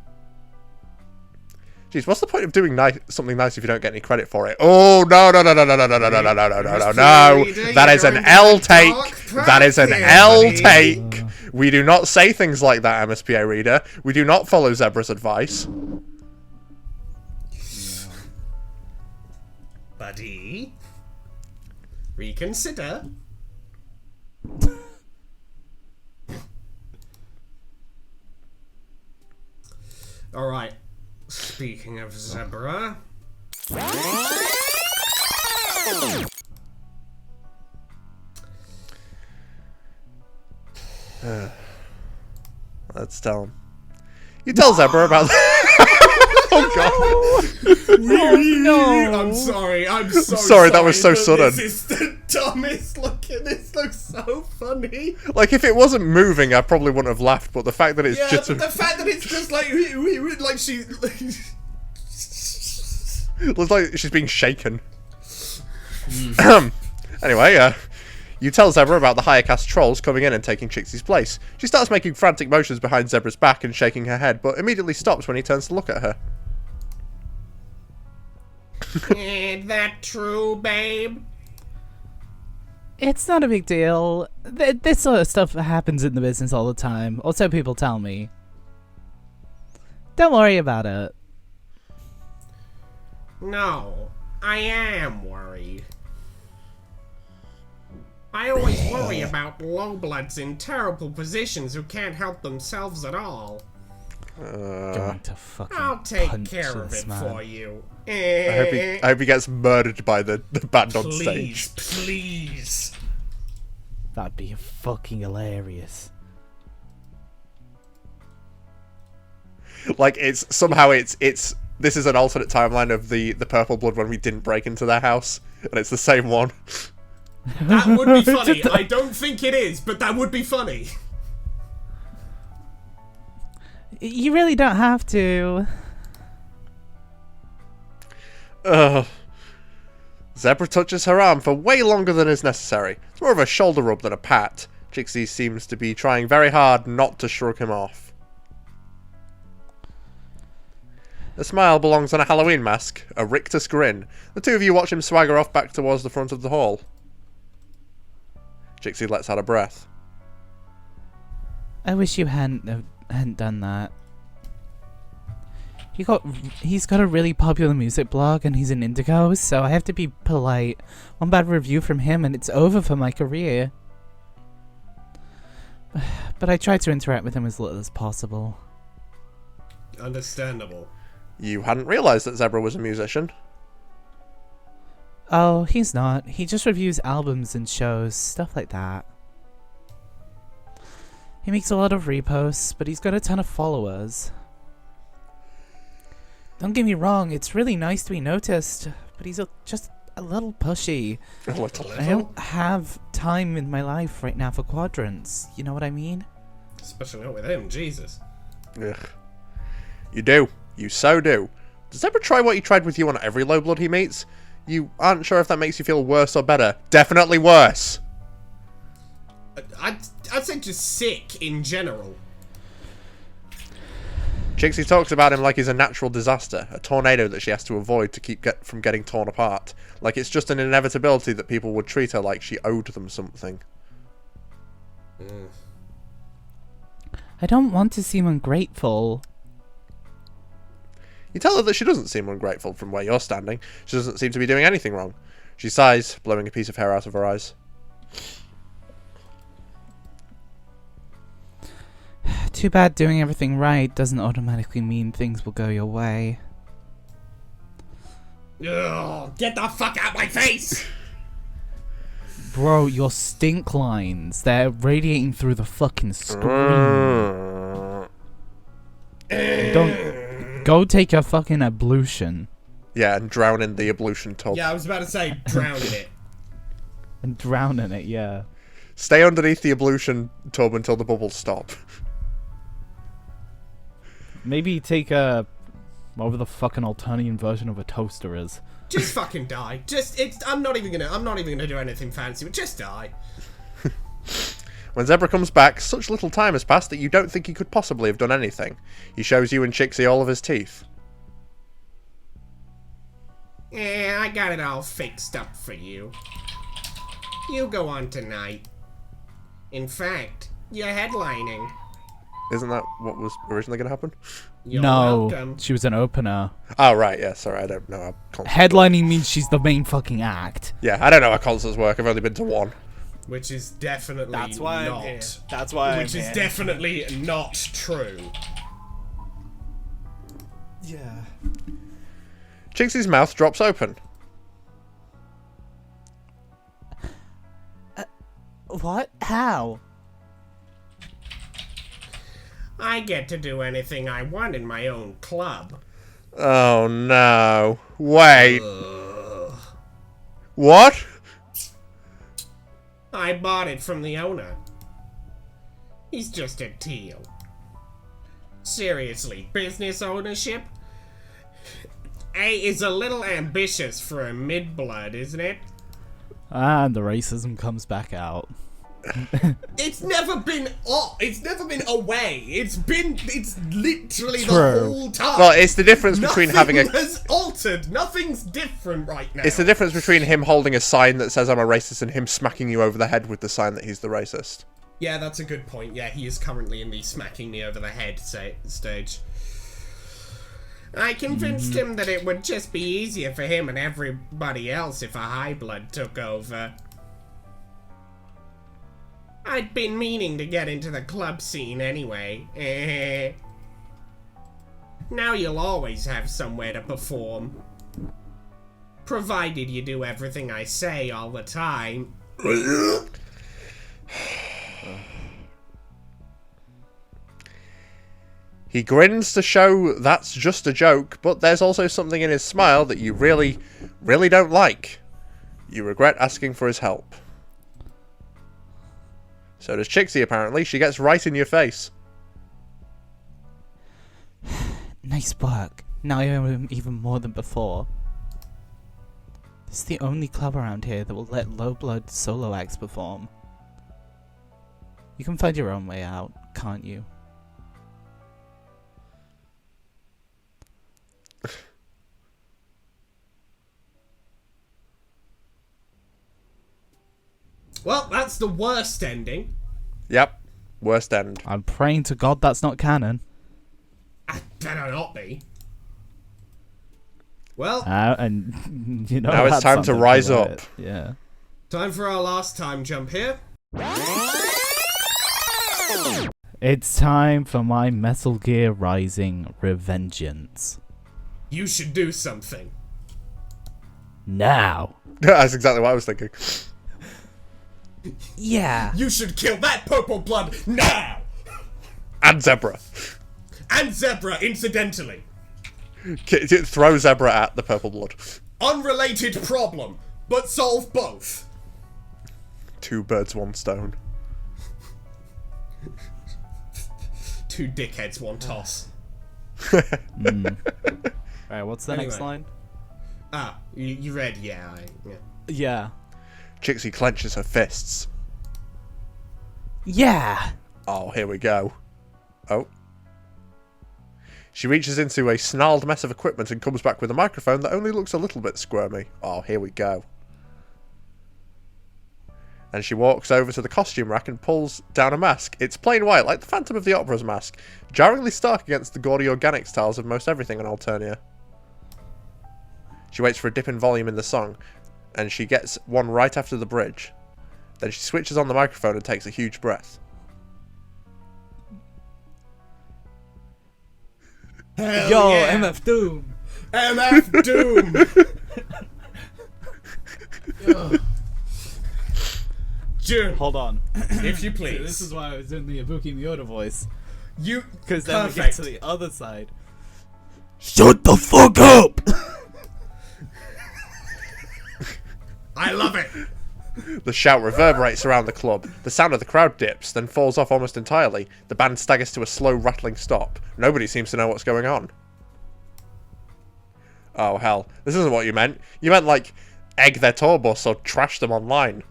Jeez, what's the point of doing something nice if you don't get any credit for it? Oh, no. That is an L take. That is an L take. We do not say things like that, MSPA reader. We do not follow Zebruh's advice. Buddy, reconsider. Alright, speaking of Zebruh. Let's tell him. You tell Zebruh about Oh god. no. I'm sorry, I'm so sorry, that was so but sudden. This is the dumbest looking. This looks so funny. Like, if it wasn't moving, I probably wouldn't have laughed, but the fact that it's Yeah, just... but the fact that it's just like she... looks like she's being shaken. Anyway, you tell Zebruh about the higher caste trolls coming in and taking Chixie's place. She starts making frantic motions behind Zebruh's back and shaking her head, but immediately stops when he turns to look at her. Ain't that true, babe? It's not a big deal. This sort of stuff happens in the business all the time, or so people tell me. Don't worry about it. No, I am worried. I always worry about lowbloods in terrible positions who can't help themselves at all. Going to fucking I'll take punch care of this it man. for you. I hope he gets murdered by the band on Please, stage. please. That'd be fucking hilarious. Like, it's somehow it's this is an alternate timeline of the purple blood when we didn't break into their house, and it's the same one. That would be funny. I don't think it is, but that would be funny. You really don't have to. Zebruh touches her arm for way longer than is necessary. It's more of a shoulder rub than a pat. Chixie seems to be trying very hard not to shrug him off. The smile belongs on a Halloween mask, a rictus grin. The two of you watch him swagger off back towards the front of the hall. Chixie lets out a breath. I wish you hadn't done that. He's got a really popular music blog and he's an Indigo, so I have to be polite. One bad review from him and it's over for my career. But I try to interact with him as little as possible. Understandable. You hadn't realised that Zebruh was a musician. Oh, he's not. He just reviews albums and shows, stuff like that. He makes a lot of reposts, but he's got a ton of followers. Don't get me wrong, it's really nice to be noticed, but he's just a little pushy. A little. I don't have time in my life right now for quadrants, you know what I mean? Especially not with him, Jesus. Ugh. You do. You so do. Does Zebruh try what he tried with you on every low blood he meets? You aren't sure if that makes you feel worse or better. Definitely worse. I'd say just sick in general. Chixie talks about him like he's a natural disaster, a tornado that she has to avoid to keep from getting torn apart. Like it's just an inevitability that people would treat her like she owed them something. I don't want to seem ungrateful. You tell her that she doesn't seem ungrateful from where you're standing. She doesn't seem to be doing anything wrong. She sighs, blowing a piece of hair out of her eyes. Too bad doing everything right doesn't automatically mean things will go your way. Ugh, get the fuck out my face! Bro, your stink lines, they're radiating through the fucking screen. Don't go take a fucking ablution. Yeah, and drown in the ablution tub. Yeah, I was about to say drown in it. And drown in it, yeah. Stay underneath the ablution tub until the bubbles stop. Maybe take a... whatever the fucking Alternian version of a toaster is. Just fucking die. I'm not even gonna do anything fancy, but just die. When Zebruh comes back, such little time has passed that you don't think he could possibly have done anything. He shows you and Chixie all of his teeth. Yeah, I got it all fixed up for you. You go on tonight. In fact, you're headlining. Isn't that what was originally going to happen? You're No, welcome. she was an opener. Oh, right, yeah, sorry, I don't know how concerts Headlining means she's the main fucking act. Yeah, I don't know how concerts work. I've only been to one. Which is definitely That's why not. I'm here. That's why I'm Which is here. definitely not true. Yeah. Chixie's mouth drops open. What? How? I get to do anything I want in my own club. Oh, no. Wait. Ugh. What? I bought it from the owner. He's just a teal. Seriously, business ownership? Is a little ambitious for a mid-blood, isn't it? And the racism comes back out. It's never been it's never been away. It's literally True. the whole time. Well, it's the difference between having a... Nothing has altered. Nothing's different right now. It's the difference between him holding a sign that says I'm a racist and him smacking you over the head with the sign that he's the racist. Yeah, that's a good point. Yeah, he is currently in the smacking me over the head stage. I convinced him that it would just be easier for him and everybody else if a high blood took over. I'd been meaning to get into the club scene anyway. Now you'll always have somewhere to perform. Provided you do everything I say all the time. He grins to show that's just a joke, but there's also something in his smile that you really, really don't like. You regret asking for his help. So does Chixie, apparently. She gets right in your face. Nice work. Now I owe him even more than before. This is the only club around here that will let low-blood solo acts perform. You can find your own way out, can't you? Well, that's the worst ending. Yep. Worst end. I'm praying to God that's not canon. I better not be. Well, And you know Now it's that's time to something rise it. up. Yeah. time for our last time jump here. It's time for my Metal Gear Rising Revengeance. You should do something. Now. That's exactly what I was thinking. Yeah. You should kill that purple blood now! And Zebruh. And Zebruh, incidentally. Throw Zebruh at the purple blood. Unrelated problem, but solve both. 2 birds, 1 stone. 2 dickheads, 1 toss. Alright, what's the next Anyway. line? Ah, you read, yeah. Yeah. Trixie clenches her fists. Yeah! Oh, here we go. Oh. She reaches into a snarled mess of equipment and comes back with a microphone that only looks a little bit squirmy. Oh, here we go. And she walks over to the costume rack and pulls down a mask. It's plain white, like the Phantom of the Opera's mask. Jarringly stark against the gaudy organic styles of most everything on Alternia. She waits for a dip in volume in the song, and she gets one right after the bridge. Then she switches on the microphone and takes a huge breath. Hell Yo, yeah. MF Doom! MF Doom! June, Hold on. if you See, please. this is why I was doing the Ibuki Miyoda voice. You, Because then we get perfect. to the other side. Shut the fuck up! I love it. The shout reverberates around the club. The sound of the crowd dips, then falls off almost entirely. The band staggers to a slow, rattling stop. Nobody seems to know what's going on. Oh, hell. This isn't what you meant. You meant, like, egg their tour bus or trash them online.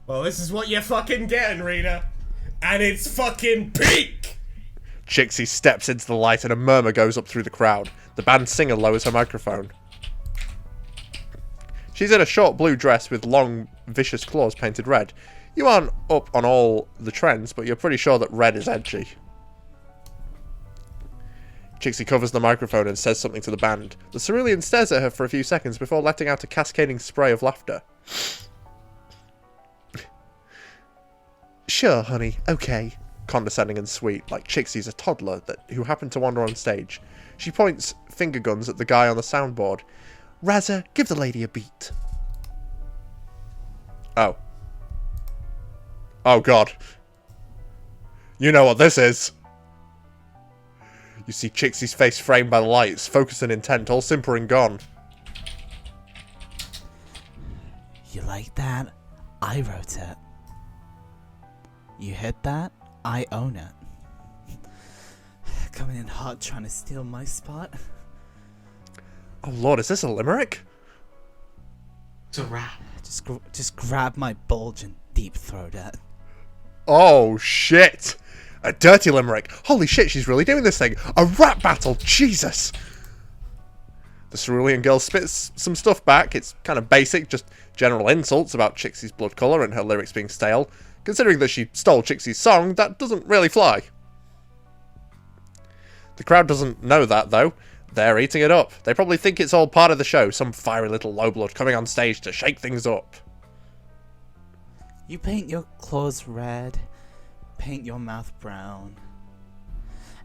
Well, this is what you're fucking getting, Rita. And it's fucking peak! Trixie steps into the light and a murmur goes up through the crowd. The band singer lowers her microphone. She's in a short blue dress with long, vicious claws painted red. You aren't up on all the trends, but you're pretty sure that red is edgy. Trixie covers the microphone and says something to the band. The cerulean stares at her for a few seconds before letting out a cascading spray of laughter. Sure, honey, okay. Condescending and sweet, like Trixie's a toddler who happened to wander on stage. She points finger guns at the guy on the soundboard. Razza, give the lady a beat. Oh. Oh, God. You know what this is. You see Trixie's face framed by the lights, focused and intent, all simper and gone. You like that? I wrote it. You hit that? I own it. Coming in hot trying to steal my spot? Oh, Lord, is this a limerick? It's a wrap. Just grab my bulge and deep throat it. Oh, shit. A dirty limerick. Holy shit, she's really doing this thing. A rap battle. Jesus. The cerulean girl spits some stuff back. It's kind of basic, just general insults about Trixie's blood colour and her lyrics being stale. Considering that she stole Trixie's song, that doesn't really fly. The crowd doesn't know that, though. They're eating it up. They probably think it's all part of the show, some fiery little lowblood coming on stage to shake things up. You paint your clothes red, paint your mouth brown,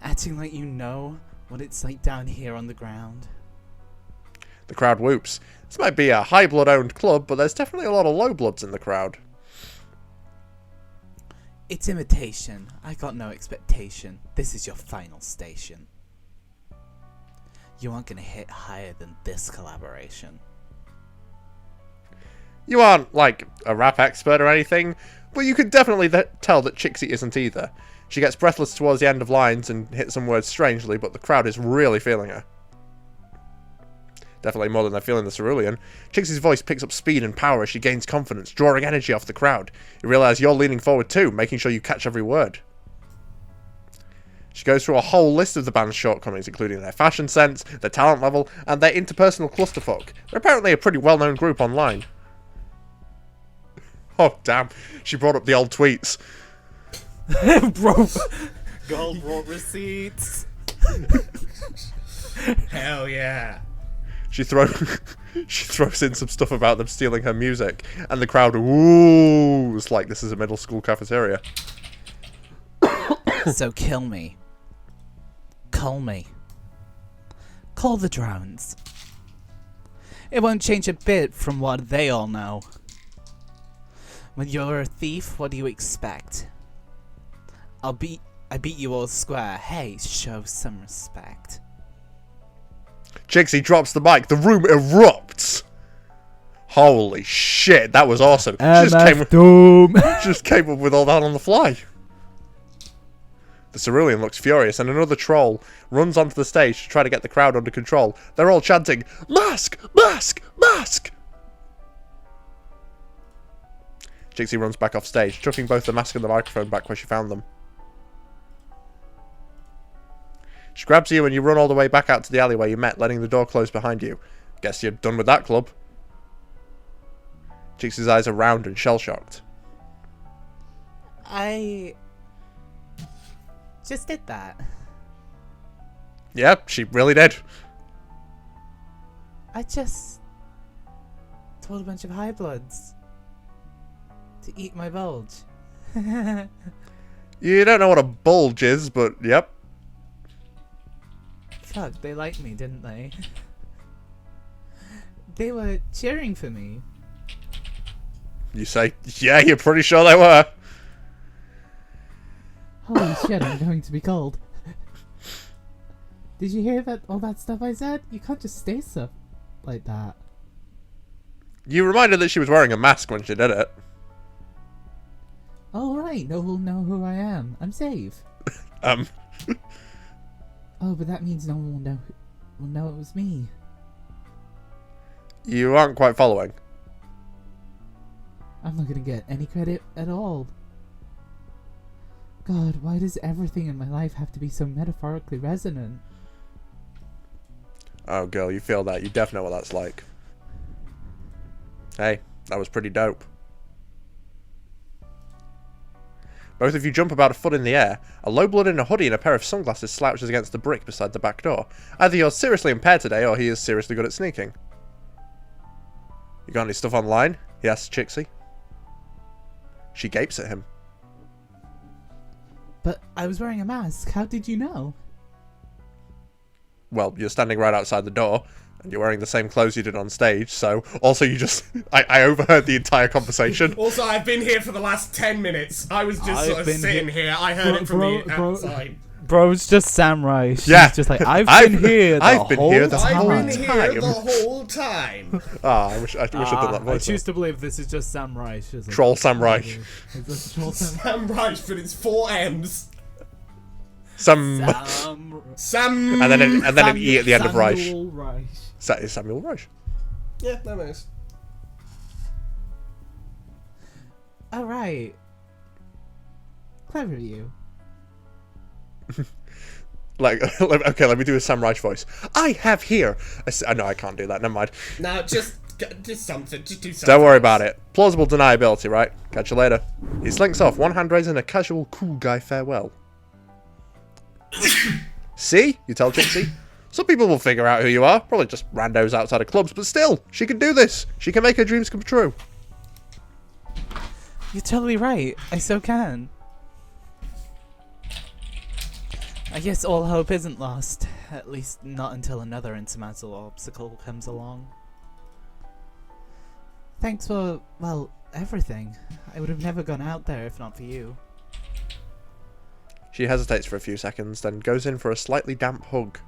acting like you know what it's like down here on the ground. The crowd whoops. This might be a high blood owned club, but there's definitely a lot of low bloods in the crowd. It's imitation. I got no expectation. This is your final station. You aren't gonna hit higher than this collaboration. You aren't, like, a rap expert or anything, but you can definitely tell that Trixie isn't either. She gets breathless towards the end of lines and hits some words strangely, but the crowd is really feeling her. Definitely more than they're feeling the cerulean. Trixie's voice picks up speed and power as she gains confidence, drawing energy off the crowd. You realise you're leaning forward too, making sure you catch every word. She goes through a whole list of the band's shortcomings, including their fashion sense, their talent level, and their interpersonal clusterfuck. They're apparently a pretty well-known group online. Oh, damn. She brought up the old tweets. Bro, gold brought receipts. Hell yeah. She throws in some stuff about them stealing her music, and the crowd woos like this is a middle school cafeteria. So kill me. Call me. Call the drones. It won't change a bit from what they all know. When you're a thief, what do you expect? I beat you all square. Hey, show some respect. Trixie drops the mic. The room erupts. Holy shit, that was awesome. She just came up with all that on the fly. The cerulean looks furious, and another troll runs onto the stage to try to get the crowd under control. They're all chanting, "Mask! Mask! Mask!" Jixie runs back off stage, chucking both the mask and the microphone back where she found them. She grabs you and you run all the way back out to the alleyway you met, letting the door close behind you. Guess you're done with that club. Jixie's eyes are round and shell-shocked. I just did that. Yep, she really did. I just told a bunch of high bloods to eat my bulge. You don't know what a bulge is, but yep. Fuck, they liked me, didn't they? They were cheering for me. You say, yeah, you're pretty sure they were. Holy shit, I'm going to be cold. Did you hear that? All that stuff I said? You can't just say stuff like that. You reminded that she was wearing a mask when she did it. All right, no one will know who I am. I'm safe. Oh, but that means no one will know it was me. You aren't quite following. I'm not gonna get any credit at all. God, why does everything in my life have to be so metaphorically resonant? Oh, girl, you feel that. You definitely know what that's like. Hey, that was pretty dope. Both of you jump about a foot in the air. A low blood in a hoodie and a pair of sunglasses slouches against the brick beside the back door. Either you're seriously impaired today, or he is seriously good at sneaking. You got any stuff online? He asks Chixie. She gapes at him. But I was wearing a mask. How did you know? Well, you're standing right outside the door, and you're wearing the same clothes you did on stage, so... Also, you just... I overheard the entire conversation. Also, I've been here for the last 10 minutes. I was just sort of sitting here. I heard it from the outside. Bro's just samurai. She's Yeah. just like, I've been here the whole I've been time. here the whole time. Ah, I wish I'd done that I voice. choose to believe this is just samurai. She's like, Troll Samurai. Is this troll time? Sam Reich, but it's 4 M's. Sam... Sam. And then an E at the end of Reich. Samuel Reich. That is Samuel Reich. Yeah, that is. Alright. Clever you. Like, okay, let me do a Sam Reich voice. I have here... no, I can't do that. Never mind. Now, just something. Just do something. Don't worry about it. Plausible deniability, right? Catch you later. He slinks off, one hand raised in a casual, cool guy farewell. See? You tell Trixie. Some people will figure out who you are. Probably just randos outside of clubs, but still, she can do this. She can make her dreams come true. You're totally right. I so can. I guess all hope isn't lost. At least not until another insurmountable obstacle comes along. Thanks for, well, everything. I would have never gone out there if not for you. She hesitates for a few seconds, then goes in for a slightly damp hug.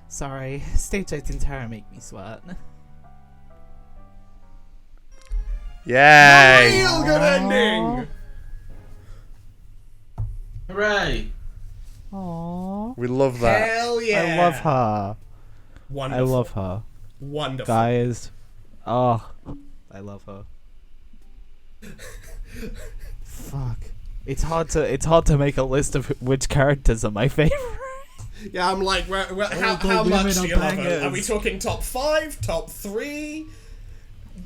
Sorry, stage lights in terror make me sweat. Yay! Real good ending. Hooray! Aww. We love that. Hell yeah! I love her. Wonderful. I love her. Wonderful. Guys. Oh, I love her. Fuck. It's hard to make a list of which characters are my favorite. Yeah, I'm like, how much do you love her? Are we talking top 5, top 3?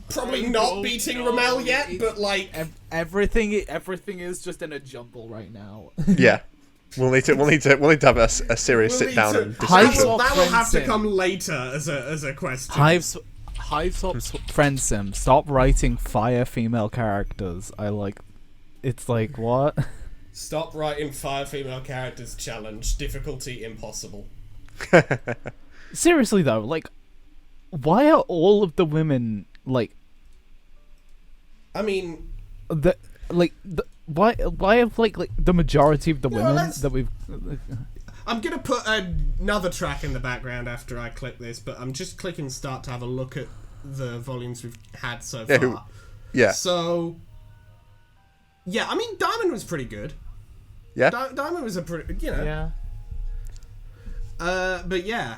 Probably not beating Rommel yet, but like Everything is just in a jumble right now. Yeah. We'll need to have a serious sit down and discussion. that will have to come later as a question. Hiveswap Friendsim, stop writing fire female characters. It's like, what? Stop writing 5 female characters challenge. Difficulty impossible. Seriously though, like, why are all of the women like? I mean, why have like the majority of the women that we've? I'm gonna put another track in the background after I click this, but I'm just clicking start to have a look at the volumes we've had so far. Yeah. So, yeah, I mean, Diamond was pretty good. Yeah. Diamond was a pretty, Yeah. But yeah,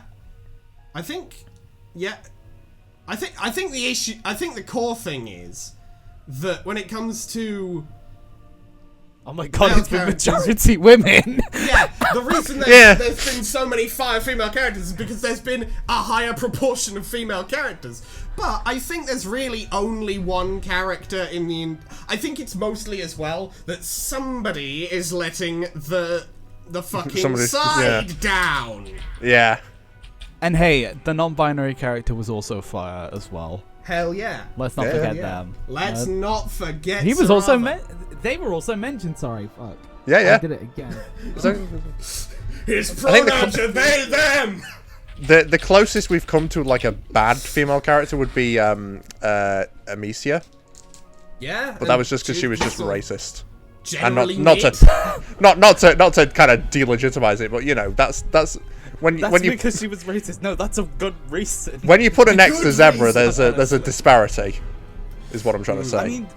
I think the issue, I think the core thing is that when it comes to Oh my god, Male it's been characters. majority women. the reason Yeah. there's been so many female characters is because there's been a higher proportion of female characters. But I think there's really only one character in the. I think it's mostly as well that somebody is letting the fucking Somebody's- side down. Yeah. And hey, the non-binary character was also fire as well. Hell yeah. Let's not Yeah. forget Yeah. them. Let's not forget. He was also Sarava. They were also mentioned. Sorry, fuck. Yeah, I yeah. did it again. So, His think the pronouns are they, them. the closest we've come to like a bad female character would be Amicia, Yeah. but that was just because she was just racist. And Generally not neat. to not to kind of delegitimize it, but you know that's when That's when you because she was racist. No, that's a good reason. when you put her next to good Zebra, reason, there's a disparity, is what I'm trying to say. I mean,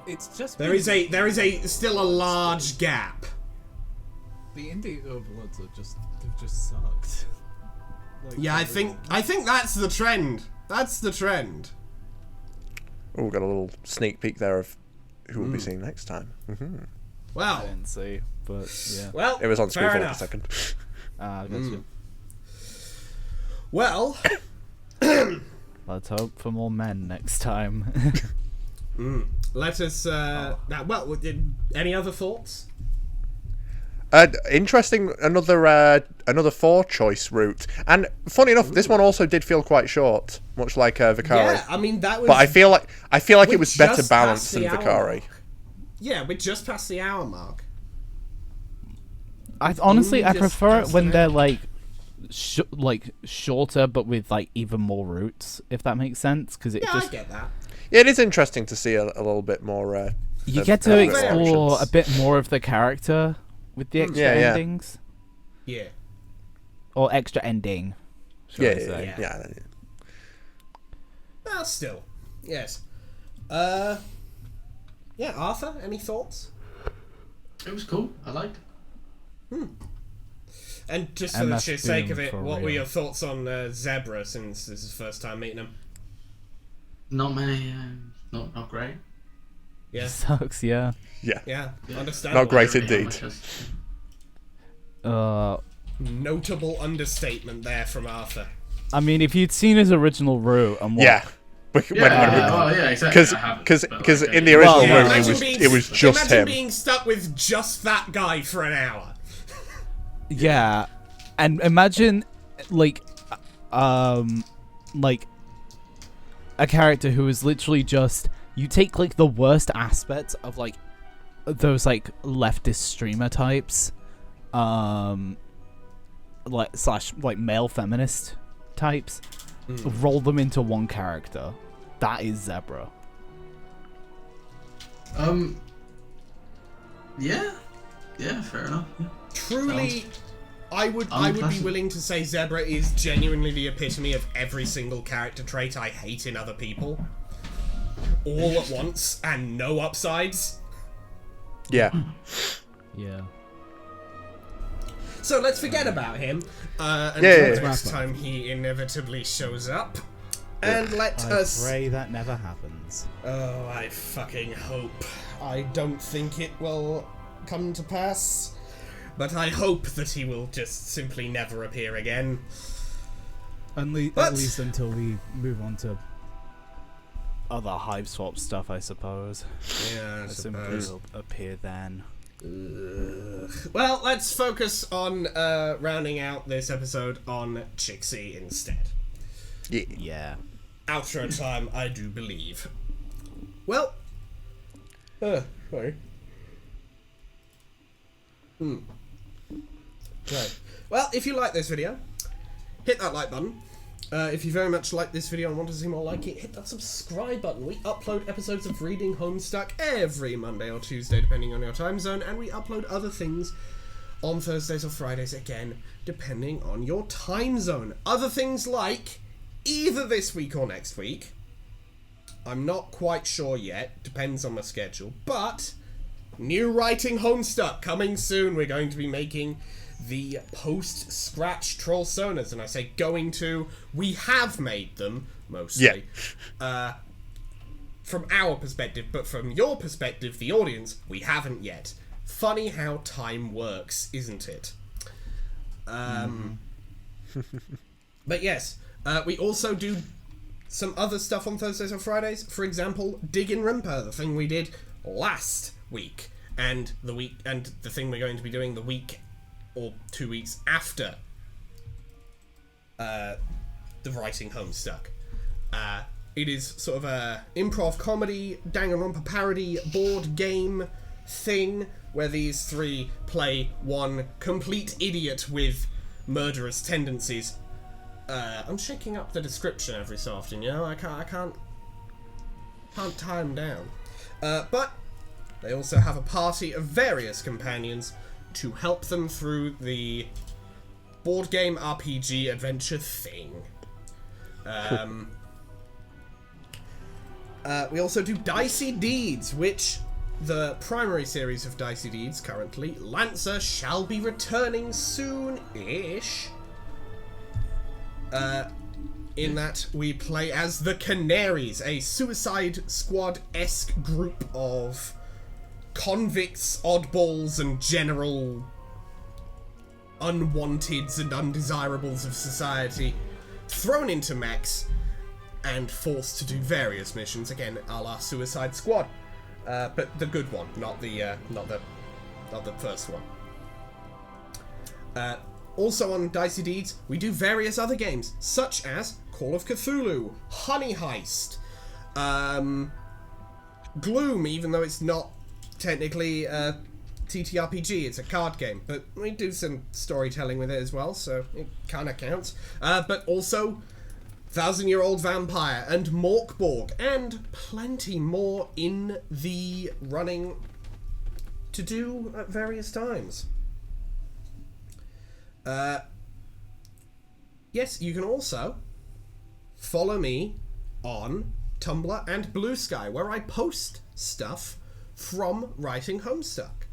it's just There is a still a large gap. The indie overlords are they've just sucked. Like, Yeah, I think that's the trend. That's the trend. Oh, got a little sneak peek there of who we'll be seeing next time. I Well, didn't see, but yeah. well, It was on screen fair for like a enough. second. Gotcha. Well, Let's hope for more men next time. let us. Well, any other thoughts? Interesting, another 4-choice route, and funny enough, this one also did feel quite short, much like Vicari. Yeah, I mean that was. But I feel like we it was better just balanced passed than the hour Vicari. mark. Yeah, we're just past the hour mark. I honestly Only I just prefer it past when an they're hour. like shorter, but with like even more routes, if that makes sense. Because it Yeah, just I get that. Yeah, it is interesting to see a little bit more. you of get to variations. explore a bit more of the character with the extra Yeah, yeah. endings Yeah. or extra ending. Should Yeah, I yeah, say. yeah. Well, still, yes. Yeah, Arthur, any thoughts? It was cool. I liked it. And just for And the that's sheer sake of Doom it, for what were real. your thoughts on Zebruh since this is the first time meeting him? Not many. Not great. Yeah, Sucks, yeah. yeah, Yeah. understandable. Not great Really indeed. on my chest. Notable understatement there from Arthur. I mean, if you'd seen his original route and what, Yeah. Yeah, exactly. Because I haven't, but, like, in the original Well, room yeah. it was just imagine him. being stuck with just that guy for an hour. yeah, and imagine like a character who is literally just you take like the worst aspects of like those like leftist streamer types, like slash like male feminist types, roll them into one character. That is Zebruh. Yeah, fair enough. Yeah. Truly, I would be Unpleasant. willing to say Zebruh is genuinely the epitome of every single character trait I hate in other people. All at once, and no upsides. Yeah. Yeah. So let's forget about him until Yeah. next time he inevitably shows up. And let I us... pray that never happens. Oh, I fucking hope. I don't think it will come to pass. But I hope that he will just simply never appear again. At But- least until we move on to. Other Hiveswap stuff, I suppose. Yeah, I Simply suppose. will appear then. Well, let's focus on rounding out this episode on Chixie instead. Yeah. Yeah. Outro time, I do believe. Well, sorry. Right. Well, if you like this video, hit that like button. If you very much like this video and want to see more like it, hit that subscribe button. We upload episodes of Reading Homestuck every Monday or Tuesday, depending on your time zone, and we upload other things on Thursdays or Fridays, again, depending on your time zone. Other things like either this week or next week. I'm not quite sure yet, depends on my schedule, but new writing Homestuck coming soon. We're going to be making the post-scratch troll sonas, and I say going to. We have made them mostly. From our perspective, but from your perspective, the audience, we haven't yet. Funny how time works, isn't it? But yes, we also do some other stuff on Thursdays or Fridays. For example, Diggin' Rimper, the thing we did last week, and the thing we're going to be doing the week or 2 weeks after the writing Homestuck. It is sort of a improv comedy, Danganronpa parody board game thing where these three play one complete idiot with murderous tendencies. I'm shaking up the description every so often, you know. I can't tie them down. But they also have a party of various companions to help them through the board game RPG adventure thing. We also do Dicey Deeds, which the primary series of Dicey Deeds currently, Lancer, shall be returning soon-ish. In that we play as the Canaries, a Suicide Squad-esque group of convicts, oddballs, and general unwanteds and undesirables of society thrown into mechs and forced to do various missions, again, a la Suicide Squad. But the good one, not the first one. Also on Dicey Deeds, we do various other games, such as Call of Cthulhu, Honey Heist, Gloom, even though it's not technically a TTRPG, it's a card game, but we do some storytelling with it as well, so it kind of counts. But also 1,000-Year-Old Vampire and Morkborg, and plenty more in the running to do at various times. Yes, you can also follow me on Tumblr and Blue Sky, where I post stuff from writing Homestuck,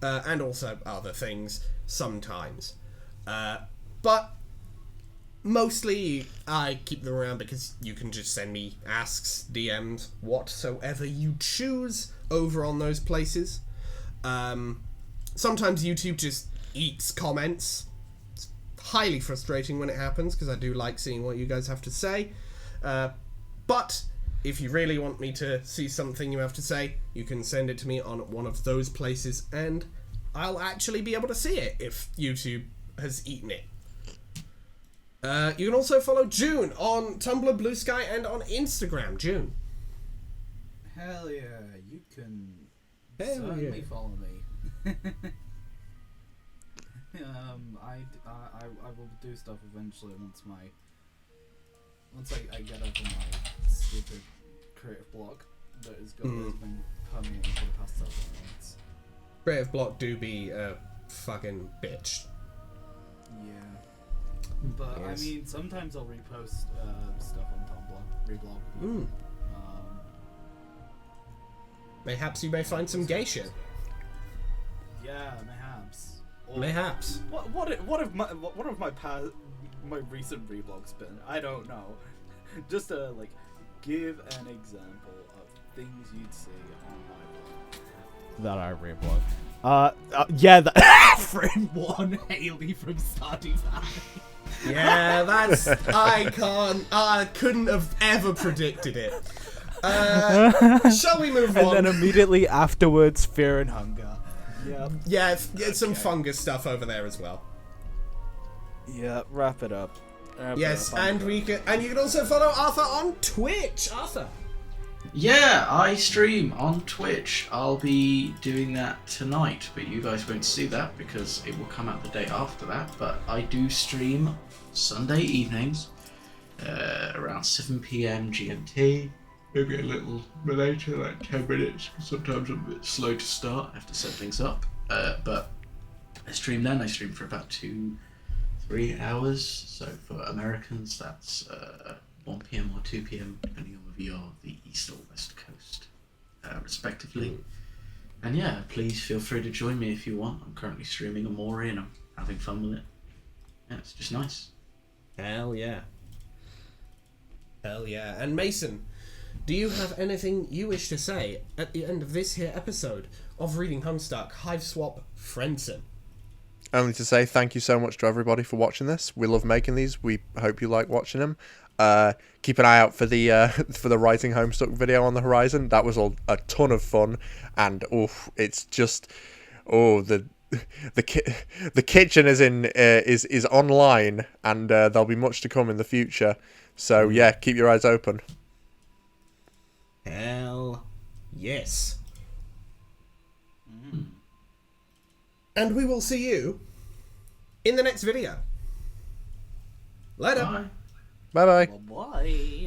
and also other things sometimes. But mostly I keep them around because you can just send me asks, DMs, whatsoever you choose over on those places. Sometimes YouTube just eats comments. It's highly frustrating when it happens because I do like seeing what you guys have to say. But if you really want me to see something you have to say, you can send it to me on one of those places and I'll actually be able to see it if YouTube has eaten it. You can also follow June on Tumblr, Blue Sky, and on Instagram. June. Hell yeah, you can certainly follow me. I will do stuff eventually once I get up on my stupid creative block that has been permeating for the past 7 months. Creative block do be a fucking bitch. Yeah. But yes. I mean, sometimes I'll repost stuff on Tumblr, reblog. Mayhaps you may find some gay shit. Yeah, mayhaps. Or Mayhaps. What have my recent reblogs been? I don't know. Just to give an example of things you'd see on my blog that I reblog. Yeah, frame 1 Haley from Stardew Valley. Yeah, that's... I couldn't have ever predicted it. Shall we move on? And then immediately afterwards, Fear and Hunger. Yeah. Yeah, get some fungus stuff over there as well. Yeah, wrap it up. Yes, and you can also follow Arthur on Twitch. Arthur. Yeah, I stream on Twitch. I'll be doing that tonight, but you guys won't see that because it will come out the day after that. But I do stream Sunday evenings, around 7 PM GMT. Maybe a little later, like 10 minutes, because sometimes I'm a bit slow to start. I have to set things up. But I stream then. I stream for about 2-3 hours. So for Americans, that's 1 PM or 2 PM, depending on whether you're the East or West Coast, respectively. And yeah, please feel free to join me if you want. I'm currently streaming Amori and I'm having fun with it. Yeah, it's just nice. Hell yeah. Hell yeah. And Mason, do you have anything you wish to say at the end of this here episode of Reading Homestuck Hiveswap Friendsim? Only to say thank you so much to everybody for watching this. We love making these. We hope you like watching them. Keep an eye out for the Writing Homestuck video on the horizon. That was a ton of fun, and it's just the kitchen is online, and there'll be much to come in the future. So yeah, keep your eyes open. Hell yes. And we will see you in the next video. Later. Bye. Bye bye. Bye.